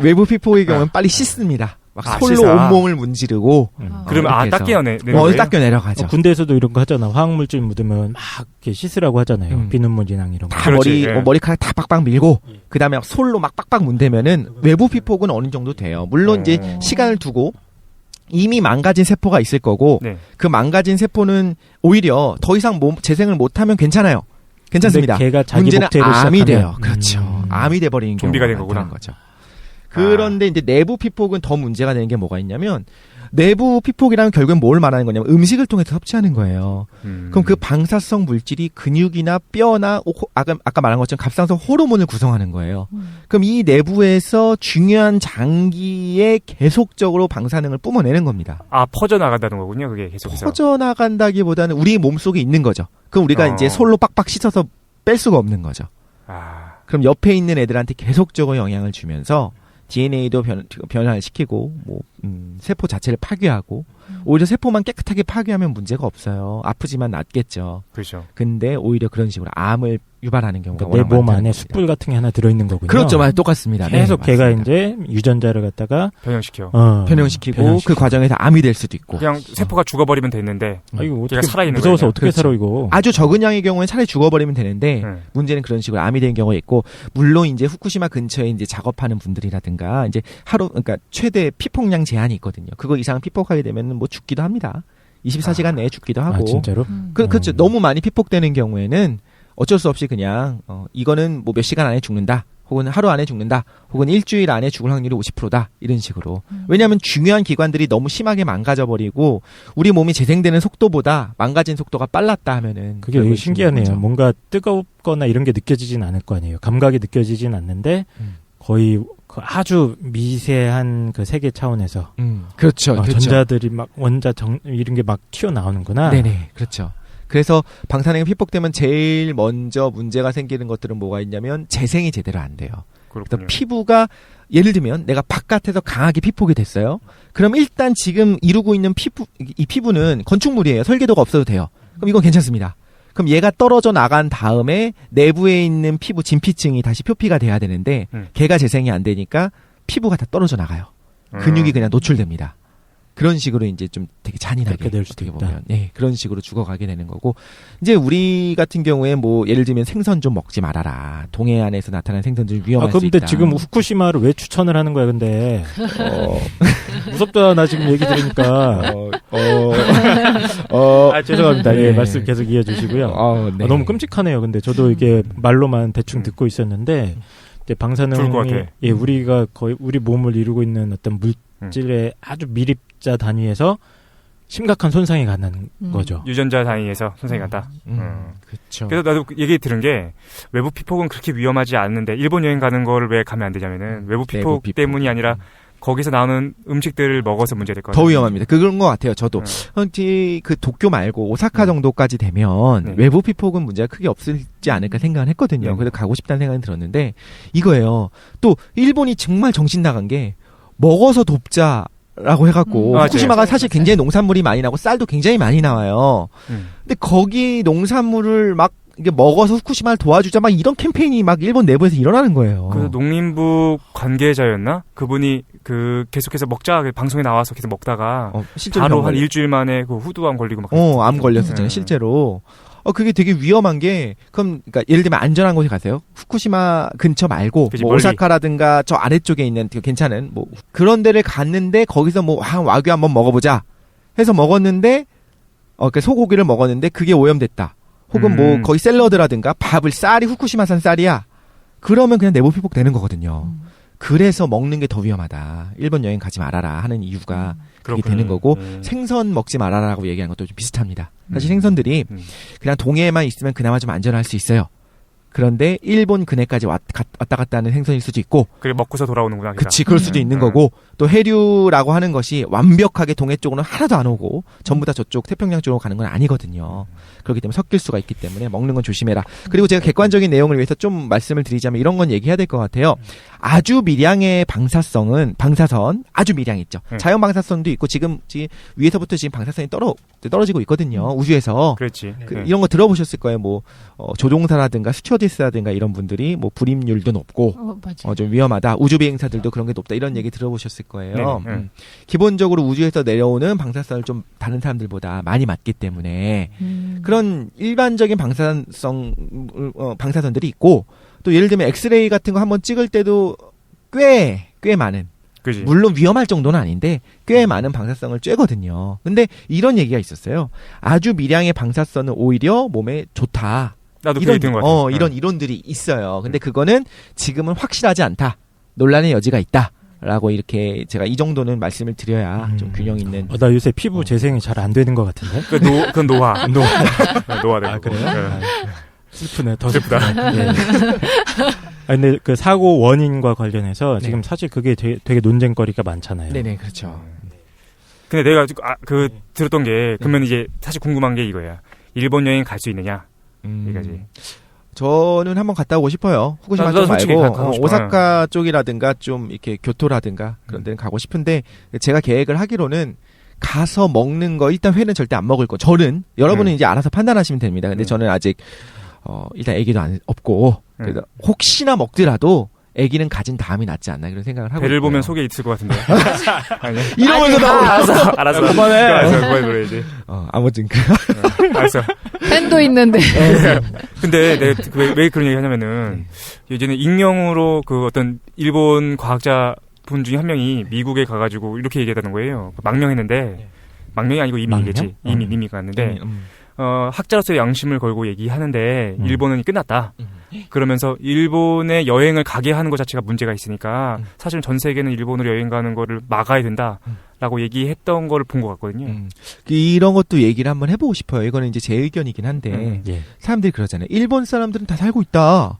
외부 피부의 경우는 빨리 씻습니다. 막 솔로 씻어. 온몸을 문지르고. 그러면 이렇게 닦여내는 닦여 내려가죠. 군대에서도 이런 거 하잖아. 화학물질 묻으면 막 이렇게 씻으라고 하잖아요. 비눗물이랑 이런 거. 다 그렇지, 머리카락 다 빡빡 밀고 그 다음에 솔로 막 빡빡 문대면은 외부 피폭은 어느 정도 돼요. 물론 이제 시간을 두고 이미 망가진 세포가 있을 거고 네. 그 망가진 세포는 오히려 더 이상 재생을 못하면 괜찮아요. 괜찮습니다. 걔가 자기 문제는 복제를 암이 시작하면. 돼요. 그렇죠. 암이 돼버리는 좀비가 된 경우가 거구나. 많다는 거죠. 그런데 이제 내부 피폭은 더 문제가 되는 게 뭐가 있냐면 내부 피폭이라면 결국엔 뭘 말하는 거냐면 음식을 통해서 섭취하는 거예요. 그럼 그 방사성 물질이 근육이나 뼈나 아까 말한 것처럼 갑상선 호르몬을 구성하는 거예요. 그럼 이 내부에서 중요한 장기에 계속적으로 방사능을 뿜어내는 겁니다. 퍼져나간다는 거군요. 그게 계속해서. 퍼져나간다기보다는 우리 몸속에 있는 거죠. 그럼 우리가 이제 솔로 빡빡 씻어서 뺄 수가 없는 거죠. 그럼 옆에 있는 애들한테 계속적으로 영향을 주면서 DNA도 변화를 시키고 세포 자체를 파괴하고 오히려 세포만 깨끗하게 파괴하면 문제가 없어요. 아프지만 낫겠죠. 그렇죠. 근데 오히려 그런 식으로 암을 유발하는 경우가 그러니까 내 몸 안에 숯불 같은 게 하나 들어있는 거군요. 그렇죠. 똑같습니다. 계속 네, 걔가 맞습니다. 이제 유전자를 갖다가 변형시키고 그 과정에서 암이 될 수도 있고. 그냥 세포가 죽어버리면 됐는데 이거 걔가 살아있는 무서워서 거예요. 어떻게 살아 이거. 아주 적은 양의 경우는 차라리 죽어버리면 되는데 문제는 그런 식으로 암이 되는 경우가 있고 물론 이제 후쿠시마 근처에 이제 작업하는 분들이라든가 이제 그러니까 최대 피폭량 제한이 있거든요. 그거 이상 피폭하게 되면 뭐 죽기도 합니다. 24시간 내에 죽기도 하고. 진짜로? 그렇죠. 너무 많이 피폭되는 경우에는 어쩔 수 없이 그냥 이거는 뭐 몇 시간 안에 죽는다. 혹은 하루 안에 죽는다. 혹은 일주일 안에 죽을 확률이 50%다. 이런 식으로. 왜냐하면 중요한 기관들이 너무 심하게 망가져버리고 우리 몸이 재생되는 속도보다 망가진 속도가 빨랐다 하면은 그게 되게 신기하네요. 뭔가 뜨겁거나 이런 게 느껴지진 않을 거 아니에요. 감각이 느껴지진 않는데 거의 그 아주 미세한 그 세계 차원에서 그렇죠. 전자들이 막 이런 게 막 튀어나오는구나. 네네. 그렇죠. 그래서 방사능이 피폭되면 제일 먼저 문제가 생기는 것들은 뭐가 있냐면 재생이 제대로 안 돼요. 그래서 피부가 예를 들면 내가 바깥에서 강하게 피폭이 됐어요. 그럼 일단 지금 이루고 있는 이 피부는 건축물이에요. 설계도가 없어도 돼요. 그럼 이건 괜찮습니다. 그럼 얘가 떨어져 나간 다음에 내부에 있는 피부 진피층이 다시 표피가 돼야 되는데 걔가 재생이 안 되니까 피부가 다 떨어져 나가요. 근육이 그냥 노출됩니다. 그런 식으로 이제 좀 되게 잔인하게 될 수도 있다. 보면, 그런 식으로 죽어가게 되는 거고 이제 우리 같은 경우에 뭐 예를 들면 생선 좀 먹지 말아라. 동해안에서 나타나는 생선 좀 위험할 수 있다. 근데 지금 후쿠시마를 왜 추천을 하는 거야? 근데 무섭다. 나 지금 얘기 들으니까. 죄송합니다. 네. 말씀 계속 이해해 주시고요. 네. 너무 끔찍하네요. 근데 저도 이게 말로만 대충 듣고 있었는데 이제 방사능이 우리가 거의 우리 몸을 이루고 있는 어떤 물질의 아주 밀입자 단위에서 심각한 손상이 가는 거죠. 유전자 단위에서 손상이 간다. 그렇죠. 그래서 나도 얘기 들은 게 외부 피폭은 그렇게 위험하지 않는데 일본 여행 가는 거를 왜 가면 안 되냐면은 외부 피폭 때문이 아니라 거기서 나오는 음식들을 먹어서 문제될 거예요. 더 위험합니다. 그런 것 같아요. 저도 그 도쿄 말고 오사카 정도까지 되면 외부 피폭은 문제가 크게 없을지 않을까 생각을 했거든요. 그래서 가고 싶다는 생각이 들었는데 이거예요. 또 일본이 정말 정신 나간 게 먹어서 돕자라고 해갖고 후쿠시마가 사실 굉장히 농산물이 많이 나고 쌀도 굉장히 많이 나와요. 근데 거기 농산물을 막 이게 먹어서 후쿠시마를 도와주자 막 이런 캠페인이 막 일본 내부에서 일어나는 거예요. 그래서 농림부 관계자였나? 그분이 계속해서 먹자 방송에 나와서 계속 먹다가 바로 한 일주일 만에 그 후두암 걸리고 막 암 걸렸었잖아요. 실제로. 그게 되게 위험한 게 그러니까 예를 들면 안전한 곳에 가세요. 후쿠시마 근처 말고 뭐 오사카라든가 저 아래쪽에 있는 되게 괜찮은 뭐 그런 데를 갔는데 거기서 뭐 와규 한번 먹어보자 해서 먹었는데 그 소고기를 먹었는데 그게 오염됐다. 혹은 뭐 거기 샐러드라든가 쌀이 후쿠시마산 쌀이야. 그러면 그냥 내부 피폭 되는 거거든요. 그래서 먹는 게 더 위험하다. 일본 여행 가지 말아라 하는 이유가 그게 그렇군요. 되는 거고 생선 먹지 말아라라고 얘기하는 것도 좀 비슷합니다. 사실 음. 생선들이 음. 그냥 동해에만 있으면 그나마 좀 안전할 수 있어요. 그런데 일본 근해까지 왔다 갔다 하는 생선일 수도 있고 그래 먹고서 돌아오는구나. 그치 그럴 수도 있는 음. 거고 또 해류라고 하는 것이 완벽하게 동해 쪽으로는 하나도 안 오고 전부 다 저쪽 태평양 쪽으로 가는 건 아니거든요. 그렇기 때문에 섞일 수가 있기 때문에 먹는 건 조심해라. 그리고 제가 객관적인 내용을 위해서 좀 말씀을 드리자면 이런 건 얘기해야 될 것 같아요. 아주 미량의 방사선 아주 미량 있죠. 자연 방사선도 있고 지금 위에서부터 지금 방사선이 떨어지고 있거든요. 우주에서. 그렇지. 이런 거 들어보셨을 거예요. 뭐 조종사라든가 스튜어디스라든가 이런 분들이 뭐 불임률도 높고 맞아. 좀 위험하다. 우주 비행사들도 그런 게 높다. 이런 얘기 들어보셨을 거예요. 네. 기본적으로 우주에서 내려오는 방사선을 좀 다른 사람들보다 많이 맞기 때문에 그런 일반적인 방사선들이 있고 또 예를 들면 엑스레이 같은 거 한번 찍을 때도 꽤 많은 그지. 물론 위험할 정도는 아닌데 꽤 많은 방사성을 쬐거든요. 근데 이런 얘기가 있었어요. 아주 미량의 방사선은 오히려 몸에 좋다. 나도 그 얘기 들은 것 같아. 이런 이론들이 있어요. 근데 그거는 지금은 확실하지 않다. 논란의 여지가 있다. 라고 이렇게 제가 이 정도는 말씀을 드려야 좀 균형 있는. 나 요새 피부 재생이 잘 안 되는 것 같은데. 그건 노화. 노화되고. 아, 그래요? 네. 슬프네. 더 슬프다. 네. 근데 그 사고 원인과 관련해서 지금 사실 그게 되게 논쟁거리가 많잖아요. 네네, 그렇죠. 근데 내가 들었던 게 그러면 이제 사실 궁금한 게 이거야. 일본 여행 갈 수 있느냐? 여기까지. 저는 한번 갔다 오고 싶어요. 후쿠시마 쪽 말고 오사카 쪽이라든가 좀 이렇게 교토라든가 그런 데는 가고 싶은데 제가 계획을 하기로는 가서 먹는 거 일단 회는 절대 안 먹을 거. 저는 여러분은 이제 알아서 판단하시면 됩니다. 근데 저는 아직 일단 애기도 없고 그래서 혹시나 먹더라도 애기는 가진 다음이 낫지 않나 그런 생각을 하고 배를 있고요. 보면 속에 있을 것 같은데. 아니야. 이러면서 알았어. 그만해. 알았어. 그만해. 아무튼 알았어. 팬도 있는데. 근데 내가 왜 그런 얘기 하냐면은 예전에 익명으로 그 어떤 일본 과학자 분 중에 한 명이 미국에 가가지고 이렇게 얘기했다는 거예요. 망명했는데 망명이 아니고 이미 얘기했지. 이미 갔는데 학자로서의 양심을 걸고 얘기하는데 일본은 끝났다. 그러면서 일본에 여행을 가게 하는 것 자체가 문제가 있으니까 사실 전 세계는 일본으로 여행 가는 거를 막아야 된다라고 얘기했던 거를 본 것 같거든요. 이런 것도 얘기를 한번 해보고 싶어요. 이거는 이제 제 의견이긴 한데 사람들이 그러잖아요. 일본 사람들은 다 살고 있다.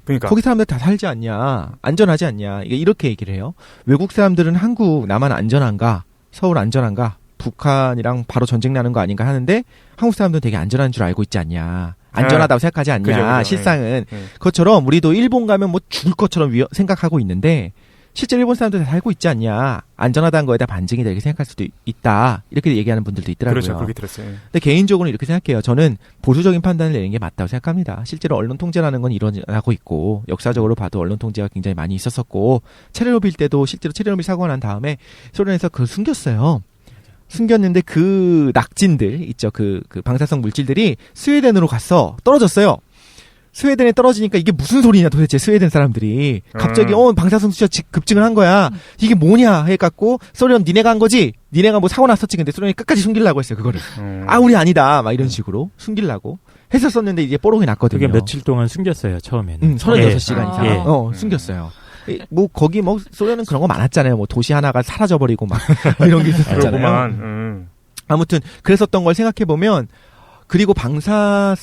그러니까 거기 사람들 다 살지 않냐, 안전하지 않냐, 이렇게 얘기를 해요. 외국 사람들은 한국, 남한 안전한가, 서울 안전한가, 북한이랑 바로 전쟁 나는 거 아닌가 하는데 한국 사람들은 되게 안전한 줄 알고 있지 않냐, 안전하다고 생각하지 않냐, 그죠. 실상은 그것처럼 우리도 일본 가면 뭐 죽을 것처럼 생각하고 있는데 실제 일본 사람들 다 살고 있지 않냐, 안전하다는 거에다 반증이다 이렇게 생각할 수도 있다 이렇게 얘기하는 분들도 있더라고요. 그렇죠, 그렇게 들었어요. 근데 개인적으로는 이렇게 생각해요. 저는 보수적인 판단을 내는 게 맞다고 생각합니다. 실제로 언론 통제라는 건 일어나고 있고 역사적으로 봐도 언론 통제가 굉장히 많이 있었었고 체르노빌 때도 실제로 체르노빌 사고가 난 다음에 소련에서 그걸 숨겼어요. 숨겼는데 그 낙진들 있죠. 그 방사성 물질들이 스웨덴으로 가서 떨어졌어요. 스웨덴에 떨어지니까 이게 무슨 소리냐 도대체 스웨덴 사람들이 갑자기 방사성 수치가 급증을 한 거야. 이게 뭐냐 해갖고 소련 니네가 한 거지? 니네가 뭐 사고 났었지. 근데 소련이 끝까지 숨기려고 했어요 그거를. 우리 아니다 막 이런 식으로 숨기려고 했었었는데 이제 뽀록이 났거든요. 그게 며칠 동안 숨겼어요 처음에는. 36시간 이상 숨겼어요. 뭐 거기 뭐 소련은 그런 거 많았잖아요. 뭐 도시 하나가 사라져버리고 막 이런 게 있었잖아요. 아무튼 그랬었던 걸 생각해 보면. 그리고 방사능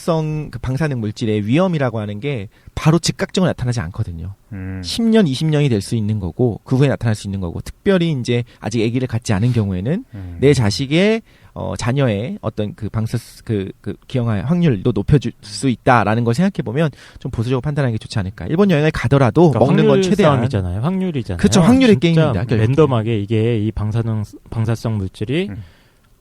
물질의 위험이라고 하는 게 바로 즉각적으로 나타나지 않거든요. 10년, 20년이 될 수 있는 거고 그 후에 나타날 수 있는 거고 특별히 이제 아직 아기를 갖지 않은 경우에는 내 자식의 자녀의 어떤 그 기형할 확률도 높여줄 수 있다라는 걸 생각해 보면 좀 보수적으로 판단하는 게 좋지 않을까. 일본 여행을 가더라도 그러니까 먹는 건 최대한 싸움이잖아요. 확률이잖아요. 그렇죠. 확률의 게임입니다. 랜덤하게 이게 이 방사성 물질이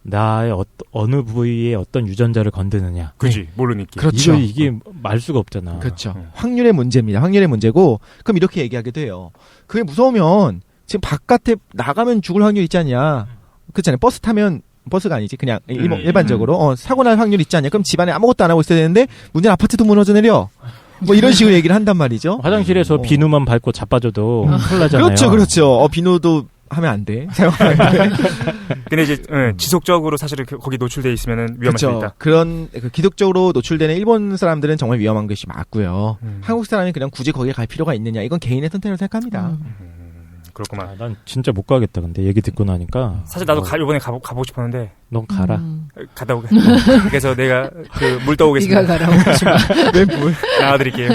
나의 어느 부위에 어떤 유전자를 건드느냐. 그지 모르니까. 그렇죠. 이게 말 수가 없잖아. 그렇죠. 확률의 문제입니다. 확률의 문제고 그럼 이렇게 얘기하기도 해요. 그게 무서우면 지금 바깥에 나가면 죽을 확률 있지 않냐. 그렇잖아요. 버스 타면 버스가 아니지 그냥 일반적으로 사고 날 확률 있지 않냐. 그럼 집안에 아무것도 안 하고 있어야 되는데 문제는 아파트도 무너져 내려. 뭐 이런 식으로 얘기를 한단 말이죠. 화장실에서 비누만 밟고 자빠져도 큰일 나잖아요. 그렇죠. 비누도 하면 안 돼. 사용하면 안 돼. 근데 이제 지속적으로 사실 거기 노출돼 있으면은 위험할 수 있다. 그런 기독적으로 노출되는 일본 사람들은 정말 위험한 것이 맞고요. 한국 사람이 그냥 굳이 거기에 갈 필요가 있느냐? 이건 개인의 선택으로 생각합니다. 그렇구만. 난 진짜 못 가겠다. 근데 얘기 듣고 나니까 사실 나도 이번에 가보고 싶었는데 넌 가라. 갔다 오게. 그래서 내가 그 물 떠오겠습니다. 네가 가라고 하지 마. 왜 물? 나와드릴게요.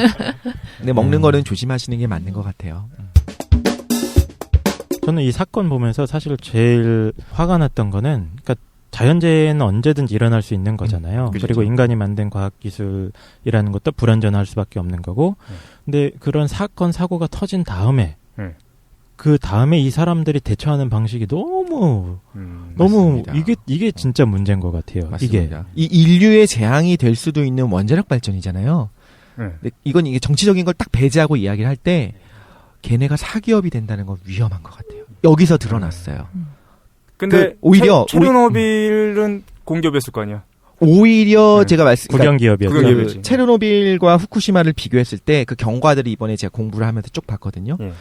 근데 먹는 거는 조심하시는 게 맞는 것 같아요. 저는 이 사건 보면서 사실 제일 화가 났던 거는, 그러니까 자연재해는 언제든지 일어날 수 있는 거잖아요. 그렇죠. 그리고 인간이 만든 과학기술이라는 것도 불완전할 수밖에 없는 거고. 근데 그런 사건, 사고가 터진 다음에 그 다음에 이 사람들이 대처하는 방식이 너무 맞습니다. 이게 진짜 문제인 것 같아요. 맞습니다. 이 인류의 재앙이 될 수도 있는 원자력 발전이잖아요. 근데 이게 정치적인 걸 딱 배제하고 이야기를 할 때 걔네가 사기업이 된다는 건 위험한 것 같아요. 여기서 드러났어요. 근데 오히려 체르노빌은 공기업이었을 거 아니야. 오히려 제가 국영기업이었죠. 국영기업이었지. 체르노빌과 후쿠시마를 비교했을 때 그 경과들이 이번에 제가 공부를 하면서 쭉 봤거든요. 예.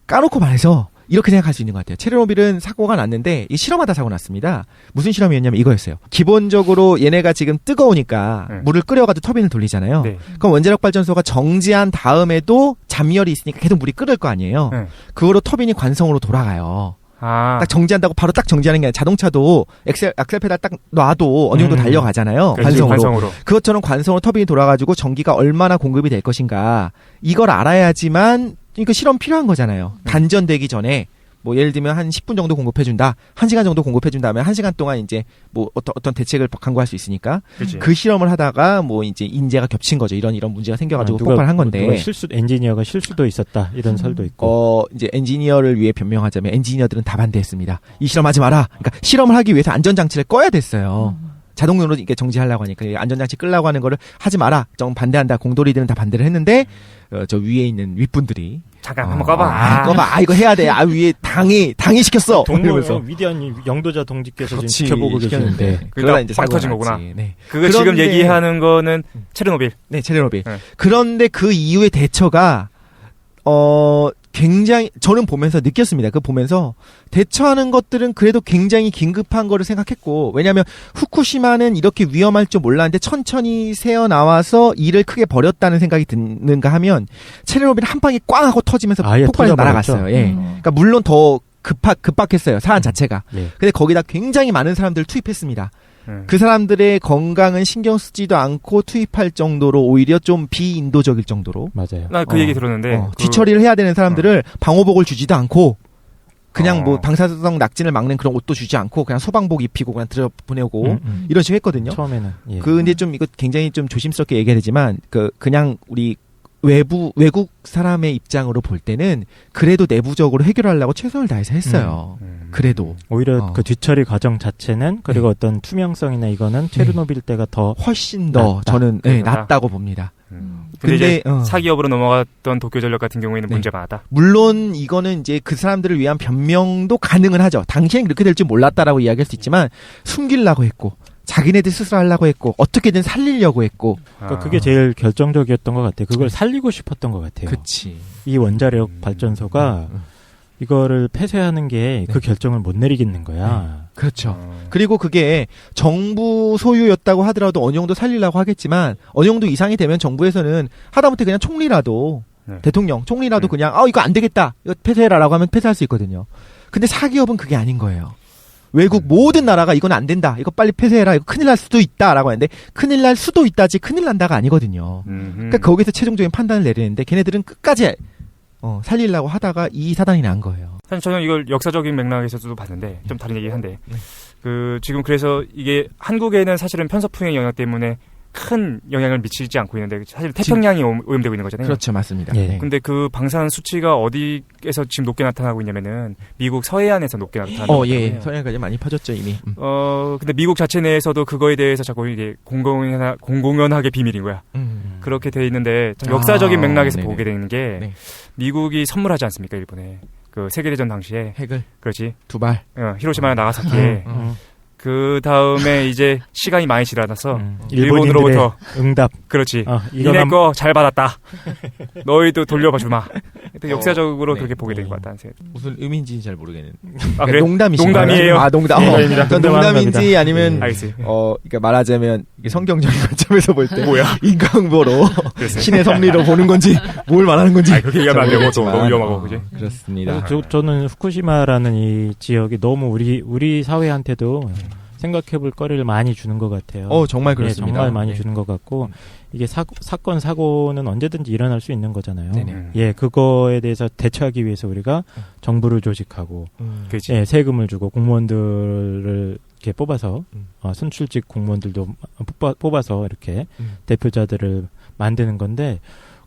까놓고 말해서 이렇게 생각할 수 있는 것 같아요. 체르노빌은 사고가 났는데 이 실험하다 사고 났습니다. 무슨 실험이었냐면 이거였어요. 기본적으로 얘네가 지금 뜨거우니까 물을 끓여가지고 터빈을 돌리잖아요. 네. 그럼 원자력 발전소가 정지한 다음에도 잠열이 있으니까 계속 물이 끓을 거 아니에요. 그거로 터빈이 관성으로 돌아가요. 딱 정지한다고 바로 딱 정지하는 게 아니라 자동차도 악셀 페달 딱 놔도 어느 정도 달려가잖아요. 관성으로. 그것처럼 관성으로 터빈이 돌아가지고 전기가 얼마나 공급이 될 것인가 이걸 알아야지만 그러니까 실험 필요한 거잖아요. 단전되기 전에 뭐 예를 들면 한 10분 정도 공급해준다, 1시간 정도 공급해준다 하면 1시간 동안 이제 뭐 어떤 대책을 강구할 수 있으니까 그치. 그 실험을 하다가 뭐 이제 인재가 겹친 거죠. 이런 문제가 생겨가지고 폭발한 건데. 엔지니어가 실수도 있었다 이런 설도 있고. 이제 엔지니어를 위해 변명하자면 엔지니어들은 다 반대했습니다. 이 실험하지 마라. 그러니까 실험을 하기 위해서 안전장치를 꺼야 됐어요. 자동으로 이게 정지하려고 하니까 안전장치 끌라고 하는 거를 하지 마라. 좀 반대한다. 공돌이들은 다 반대를 했는데 저 위에 있는 윗분들이 잠깐 한번 꺼봐. 꺼봐. 이거 해야 돼. 위에 당이 시켰어. 위대한 영도자 동지께서 그렇지, 지금 지켜보고 계시는데. 그러다 이제 빵 사고가 터진 거구나. 네. 그거 지금 얘기하는 거는 체르노빌. 네, 체르노빌. 네. 그런데 그 이후의 대처가 굉장히 저는 보면서 느꼈습니다. 그 보면서 대처하는 것들은 그래도 굉장히 긴급한 거를 생각했고, 왜냐하면 후쿠시마는 이렇게 위험할 줄 몰랐는데 천천히 새어 나와서 일을 크게 벌였다는 생각이 드는가 하면 체르노빌은 한 방에 꽝 하고 터지면서 폭발해서 날아갔어요. 예. 그러니까 물론 더 급박했어요. 사안 자체가. 예. 근데 거기다 굉장히 많은 사람들을 투입했습니다. 그 사람들의 건강은 신경 쓰지도 않고 투입할 정도로 오히려 좀 비인도적일 정도로. 맞아요. 나 그 얘기 들었는데 뒤처리를 해야 되는 사람들을 방호복을 주지도 않고 그냥 뭐 방사성 낙진을 막는 그런 옷도 주지 않고 그냥 소방복 입히고 그냥 들여보내고 이런 식으로 했거든요. 처음에는. 예. 근데 좀 이거 굉장히 좀 조심스럽게 얘기해야 되지만 그냥 우리 외국 사람의 입장으로 볼 때는 그래도 내부적으로 해결하려고 최선을 다해서 했어요. 그래도 오히려 그 뒤처리 과정 자체는 그리고 어떤 투명성이나 이거는 체르노빌 때가 더 훨씬 더 저는 낫다고 봅니다. 근데 이제 사기업으로 넘어갔던 도쿄전력 같은 경우에는 문제가 많았다. 물론 이거는 이제 그 사람들을 위한 변명도 가능은 하죠. 당시엔 그렇게 될 줄 몰랐다라고 이야기할 수 있지만 숨기려고 했고 자기네들 스스로 하려고 했고 어떻게든 살리려고 했고 그러니까 그게 제일 결정적이었던 것 같아요. 그걸 살리고 싶었던 것 같아요. 그치. 이 원자력 발전소가 이거를 폐쇄하는 게 그 결정을 못 내리겠는 거야. 그렇죠. 그리고 그게 정부 소유였다고 하더라도 어느 정도 살리려고 하겠지만 어느 정도 이상이 되면 정부에서는 하다못해 그냥 총리라도 대통령 총리라도 그냥 이거 안 되겠다 이거 폐쇄해라라고 하면 폐쇄할 수 있거든요. 근데 사기업은 그게 아닌 거예요. 외국 모든 나라가 이건 안 된다. 이거 빨리 폐쇄해라. 이거 큰일 날 수도 있다라고 하는데 큰일 날 수도 있다지 큰일 난다가 아니거든요. 그러니까 거기서 최종적인 판단을 내리는데 걔네들은 끝까지 살리려고 하다가 이 사단이 난 거예요. 사실 저는 이걸 역사적인 맥락에서도 봤는데 좀 다른 얘기긴 한데 지금 그래서 이게 한국에는 사실은 편서풍의 영향 때문에 큰 영향을 미치지 않고 있는데 사실 태평양이 오염되고 있는 거잖아요. 그렇죠, 맞습니다. 예. 근데 그 방사능 수치가 어디에서 지금 높게 나타나고 있냐면은 미국 서해안에서 높게 나타나고 있거든요. 서해안까지 많이 퍼졌죠 이미. 근데 미국 자체 내에서도 그거에 대해서 자꾸 이게 공공연하게 비밀인 거야. 그렇게 돼 있는데 역사적인 맥락에서 네네. 보게 되는 게 미국이 선물하지 않습니까 일본에 그 세계대전 당시에 핵을 그렇지 두 발. 히로시마나 나가사키에. 그 다음에 이제 시간이 많이 지나서 일본으로부터 응답. 그렇지. 니네 거 잘 받았다. 너희도 돌려봐 주마. 되게 역사적으로 네. 그렇게 보게 된 네. 것 같다는 생각. 무슨 의미인지는 잘 모르겠는데. 아, 그래? 농담이시죠? 농담이에요. 아, 농담. 농담입니다. 그건 농담하는 농담인지 겁니다. 아니면 알겠어요. 그러니까 말하자면 이게 성경적인 관점에서 볼 때 뭐야? 인간보로 그랬어요. 신의 섭리로 보는 건지 뭘 말하는 건지. 아니, 그렇게 얘기하면 안 되고 또 모르겠지만, 너무 위험하고 그지? 그렇습니다. 그래서 저는 후쿠시마라는 이 지역이 너무 우리 사회한테도 생각해볼 거리를 많이 주는 것 같아요. 정말 그렇습니다. 정말 많이 네. 주는 것 같고 이게 사건 사고는 언제든지 일어날 수 있는 거잖아요. 네네. 예, 그거에 대해서 대처하기 위해서 우리가 정부를 조직하고 그렇지. 예, 세금을 주고 공무원들을 이렇게 뽑아서 음. 선출직 공무원들도 뽑아서 이렇게 대표자들을 만드는 건데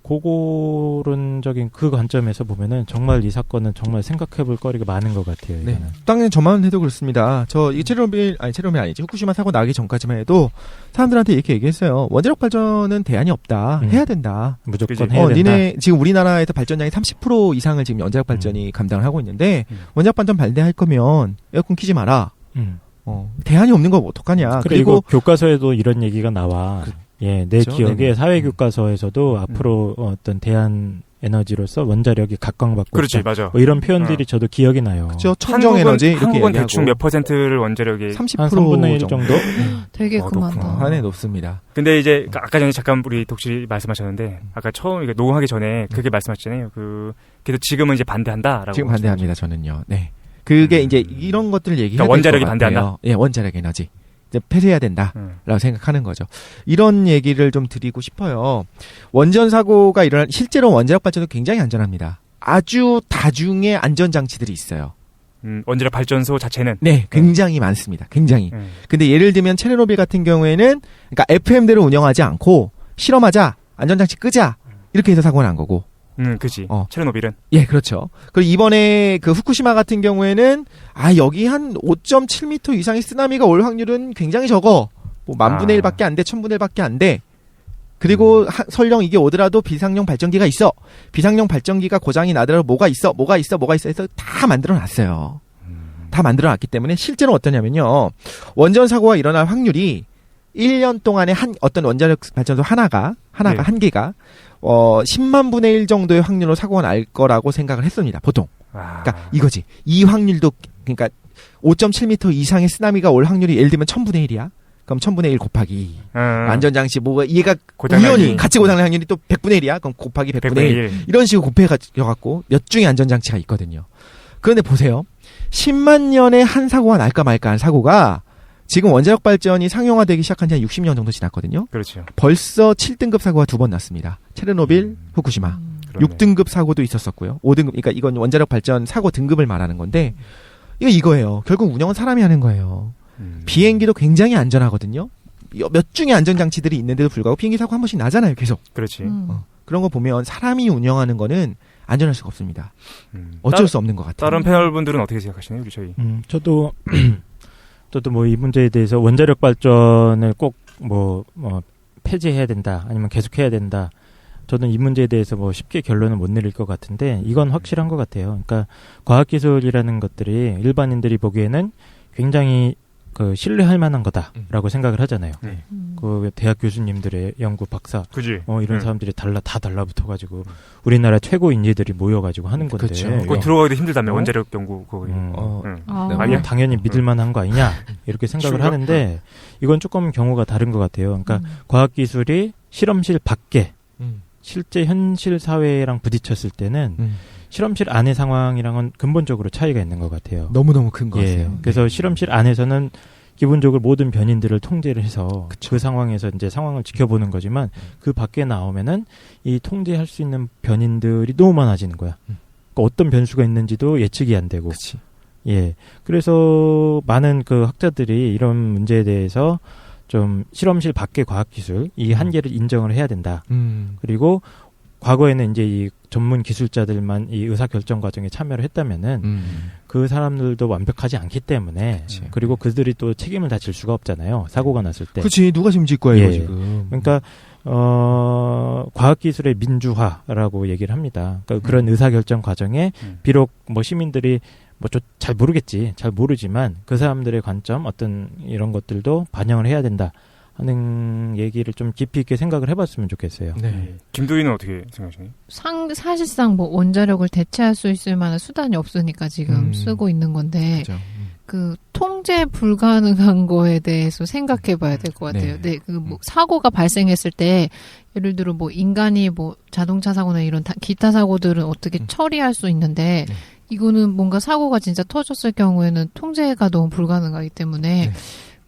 고고론적인 그 관점에서 보면은 정말 이 사건은 정말 생각해볼 거리가 많은 것 같아요. 네. 이거는. 당연히 저만 해도 그렇습니다. 이 체르노빌 아니지. 후쿠시마 사고 나기 전까지만 해도 사람들한테 이렇게 얘기했어요. 원자력 발전은 대안이 없다. 해야 된다. 무조건 그치. 해야 된다. 니네 지금 우리나라에서 발전량의 30% 이상을 지금 원자력 발전이 감당을 하고 있는데 원자력 발전 반대할 거면 에어컨 키지 마라. 대안이 없는 거 어떡하냐. 그리고 교과서에도 이런 얘기가 나와. 내 그렇죠. 기억에 네네. 사회 교과서에서도 앞으로 어떤 대안 에너지로서 원자력이 각광받고 그렇지, 있다. 맞아. 뭐 이런 표현들이 저도 기억이 나요. 그렇죠. 청정 에너지 이렇게 한국은 얘기하고 대충 몇 퍼센트를 원자력이 30% 한 3분의 1 정도? 되게 그렇구나. 그만다. 한해 높습니다. 근데 이제 아까 전에 잠깐 우리 독실이 말씀하셨는데 아까 처음 이게 녹음하기 전에 그게 말씀하셨잖아요. 그래서 지금은 이제 반대한다라고. 지금 반대합니다. 저는요. 네. 그게 이제 이런 것들을 얘기해야 그러니까 원자력이 될 것 같아요. 반대한다? 예, 원자력 에너지. 이제 폐쇄해야 된다라고 생각하는 거죠. 이런 얘기를 좀 드리고 싶어요. 원전 사고가 일어난 실제로 원자력 발전도 굉장히 안전합니다. 아주 다중의 안전 장치들이 있어요. 원자력 발전소 자체는 네, 굉장히 많습니다. 굉장히. 근데 예를 들면 체르노빌 같은 경우에는 그러니까 FM대로 운영하지 않고 실험하자, 안전장치 끄자 이렇게 해서 사고가 난 거고. 그치. 체르노빌은. 예, 그렇죠. 그리고 이번에 그 후쿠시마 같은 경우에는 여기 한 5.7m 이상의 쓰나미가 올 확률은 굉장히 적어. 뭐 10,000분의 1밖에 안 돼, 1000분의 1밖에 안 돼. 그리고 설령 이게 오더라도 비상용 발전기가 있어. 비상용 발전기가 고장이 나더라도 뭐가 있어 해서 다 만들어 놨어요. 다 만들어 놨기 때문에 실제로 어떠냐면요. 원전 사고가 일어날 확률이 1년 동안에 어떤 원자력 발전소 하나가 한 개가 10만 분의 1 정도의 확률로 사고가 날 거라고 생각을 했습니다. 보통. 그러니까 이거지. 이 확률도 그러니까 5.7m 이상의 쓰나미가 올 확률이 예를 들면 1000분의 1이야. 그럼 1000분의 1 곱하기 안전장치 뭐가 얘가 우연히 같이 고장날 확률이 또 100분의 1이야. 그럼 곱하기 100분의 1 이런 식으로 곱해가지고 몇 중의 안전장치가 있거든요. 그런데 보세요. 10만 년에 한 사고가 날까 말까 한 사고가 지금 원자력 발전이 상용화되기 시작한 지 한 60년 정도 지났거든요. 그렇죠. 벌써 7등급 사고가 2번 났습니다. 체르노빌, 후쿠시마. 6등급 사고도 있었었고요. 5등급, 그러니까 이건 원자력 발전 사고 등급을 말하는 건데, 이거예요. 결국 운영은 사람이 하는 거예요. 비행기도 굉장히 안전하거든요. 몇 중의 안전장치들이 있는데도 불구하고 비행기 사고 한 번씩 나잖아요, 계속. 그렇지. 그런 거 보면 사람이 운영하는 거는 안전할 수가 없습니다. 어쩔 수 없는 것 같아요. 다른 패널분들은 어떻게 생각하시나요, 우리 저희? 저도 뭐 이 문제에 대해서 원자력 발전을 꼭 폐지해야 된다 아니면 계속해야 된다. 저는 이 문제에 대해서 뭐 쉽게 결론을 못 내릴 것 같은데 이건 확실한 것 같아요. 그러니까 과학기술이라는 것들이 일반인들이 보기에는 굉장히 신뢰할 만한 거다라고 생각을 하잖아요. 그 대학 교수님들의 연구 박사, 그지? 이런 사람들이 다 달라붙어가지고 우리나라 최고 인재들이 모여가지고 하는 건데. 그거 들어가기도 힘들다며 원자력 연구 그거. 아니요, 당연히 믿을만한 거 아니냐 이렇게 생각을 하는데 이건 조금 경우가 다른 것 같아요. 그러니까 과학기술이 실험실 밖에 실제 현실 사회랑 부딪혔을 때는 실험실 안의 상황이랑은 근본적으로 차이가 있는 것 같아요. 너무너무 큰 것 같아요. 그래서 실험실 안에서는 기본적으로 모든 변인들을 통제를 해서 그 상황에서 이제 상황을 지켜보는 거지만 그 밖에 나오면은 이 통제할 수 있는 변인들이 너무 많아지는 거야. 그러니까 어떤 변수가 있는지도 예측이 안 되고. 그치. 그래서 많은 그 학자들이 이런 문제에 대해서 좀 실험실 밖의 과학기술 이 한계를 인정을 해야 된다. 그리고 과거에는 이제 이 전문 기술자들만 이 의사결정 과정에 참여를 했다면은 그 사람들도 완벽하지 않기 때문에 그리고 그들이 또 책임을 다 질 수가 없잖아요. 사고가 났을 때. 그렇지. 누가 책임질 거야 이거 지금. 그러니까 과학기술의 민주화라고 얘기를 합니다. 그러니까 그런 의사결정 과정에 비록 뭐 시민들이 잘 모르겠지. 잘 모르지만 그 사람들의 관점 어떤 이런 것들도 반영을 해야 된다. 하는 얘기를 좀 깊이 있게 생각을 해봤으면 좋겠어요. 네. 김도희는 어떻게 생각하시나요? 사실상 뭐 원자력을 대체할 수 있을 만한 수단이 없으니까 지금 쓰고 있는 건데 그렇죠. 그 통제 불가능한 거에 대해서 생각해 봐야 될 것 같아요. 네, 그 뭐 사고가 발생했을 때 예를 들어 뭐 인간이 뭐 자동차 사고나 이런 기타 사고들은 어떻게 처리할 수 있는데 이거는 뭔가 사고가 진짜 터졌을 경우에는 통제가 너무 불가능하기 때문에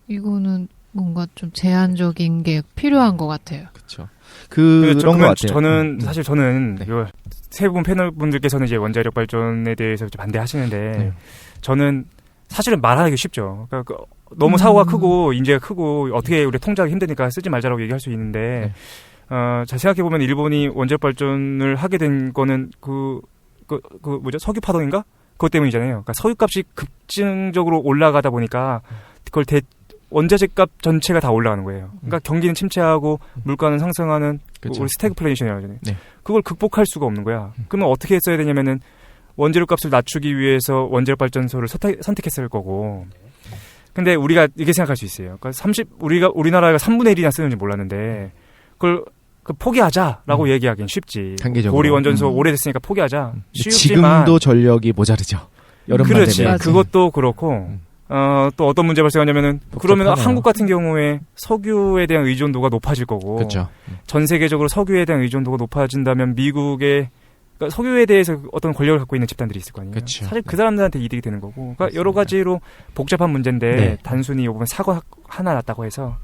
이거는 뭔가 좀 제한적인 게 필요한 것 같아요. 그렇죠. 그런 것 같아요. 저는 사실 저는 이거 세 분 패널분들께서는 이제 원자력 발전에 대해서 반대하시는데 저는 사실은 말하기 쉽죠. 그러니까 너무 사고가 크고 인재가 크고 어떻게 우리 통제하기 힘드니까 쓰지 말자라고 얘기할 수 있는데 잘 생각해 보면 일본이 원자력 발전을 하게 된 거는 그 뭐죠? 석유 파동인가? 그것 때문이잖아요. 그러니까 석유값이 급증적으로 올라가다 보니까 그걸 원자재 값 전체가 다 올라가는 거예요. 그러니까 경기는 침체하고 물가는 상승하는 그렇죠. 우리 스태그플레이션이라고 하잖아요. 네. 그걸 극복할 수가 없는 거야. 그러면 어떻게 했어야 되냐면은 원재료 값을 낮추기 위해서 원자력 발전소를 선택했을 거고. 근데 우리가 이렇게 생각할 수 있어요. 그러니까 우리나라가 3분의 1이나 쓰는지 몰랐는데 그걸 포기하자라고 얘기하기는 쉽지. 단계적으로. 고리 원전소 오래됐으니까 포기하자. 쉽지만 지금도 전력이 모자르죠. 여름만 그렇지. 되면. 그것도 그렇고. 또 어떤 문제 발생하냐면은 그러면 한국 같은 경우에 석유에 대한 의존도가 높아질 거고. 그렇죠. 전 세계적으로 석유에 대한 의존도가 높아진다면 미국의 그러니까 석유에 대해서 어떤 권력을 갖고 있는 집단들이 있을 거 아니에요. 그쵸. 사실 그 사람들한테 이득이 되는 거고. 그러니까 여러 가지로 복잡한 문제인데 단순히 이번 사고 하나 났다고 해서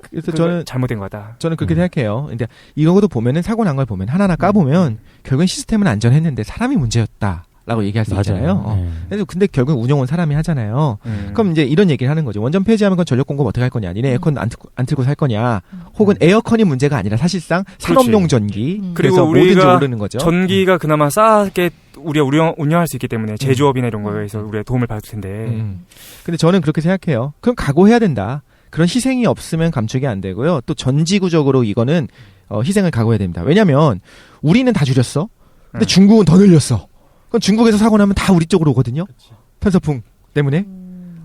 그래서 저는 잘못된 거다. 저는 그렇게 생각해요. 근데 이거도 보면은 사고 난 걸 보면 하나하나 까보면 결국엔 시스템은 안전했는데 사람이 문제였다. 라고 얘기할 수 있잖아요. 그래서 근데 결국 운영은 사람이 하잖아요. 그럼 이제 이런 얘기를 하는 거죠. 원전 폐지하면 그건 전력 공급 어떻게 할 거냐? 니네 에어컨 안 틀고 살 거냐? 혹은 에어컨이 문제가 아니라 사실상 산업용 전기. 그래서 뭐든지 오르는 거죠. 전기가 그나마 싸게 우리가 운영할 수 있기 때문에 제조업이나 이런 거에서 우리가 도움을 받을 텐데. 근데 저는 그렇게 생각해요. 그럼 각오해야 된다. 그런 희생이 없으면 감축이 안 되고요. 또 전지구적으로 이거는 희생을 각오해야 됩니다. 왜냐면 우리는 다 줄였어. 근데 중국은 더 늘렸어. 그럼 중국에서 사고 나면 다 우리 쪽으로 오거든요. 편서풍 때문에.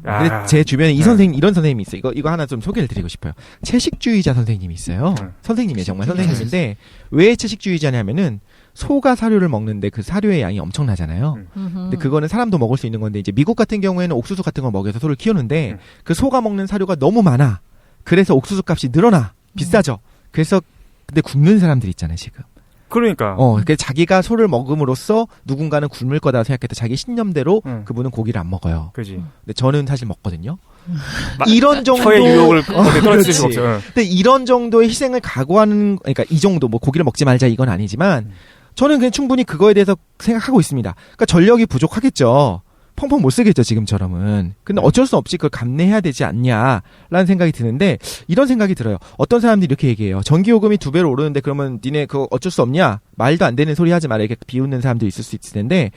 근데 제 주변에 이런 선생님이 있어요. 이거 하나 좀 소개를 드리고 싶어요. 채식주의자 선생님이 있어요. 선생님이에요. 정말 선생님인데 왜 채식주의자냐면은 소가 사료를 먹는데 그 사료의 양이 엄청나잖아요. 근데 그거는 사람도 먹을 수 있는 건데 이제 미국 같은 경우에는 옥수수 같은 거 먹여서 소를 키우는데 그 소가 먹는 사료가 너무 많아. 그래서 옥수수 값이 늘어나. 비싸죠. 그래서 근데 굶는 사람들 있잖아요, 지금. 그러니까. 그러니까 자기가 소를 먹음으로써 누군가는 굶을 거다 생각해서 자기 신념대로 그분은 고기를 안 먹어요. 그지. 근데 저는 사실 먹거든요. 이런 정도 혀의 유혹을 떨어뜨릴 수 없어요. 근데 이런 정도의 희생을 각오하는 그러니까 이 정도 뭐 고기를 먹지 말자 이건 아니지만 저는 그냥 충분히 그거에 대해서 생각하고 있습니다. 그러니까 전력이 부족하겠죠. 펑펑 못 쓰겠죠, 지금처럼은. 근데 어쩔 수 없이 그걸 감내해야 되지 않냐라는 생각이 드는데 이런 생각이 들어요. 어떤 사람들이 이렇게 얘기해요. 전기요금이 2배로 오르는데 그러면 니네 그거 어쩔 수 없냐? 말도 안 되는 소리 하지 마라. 이렇게 비웃는 사람도 있을 수 있을 텐데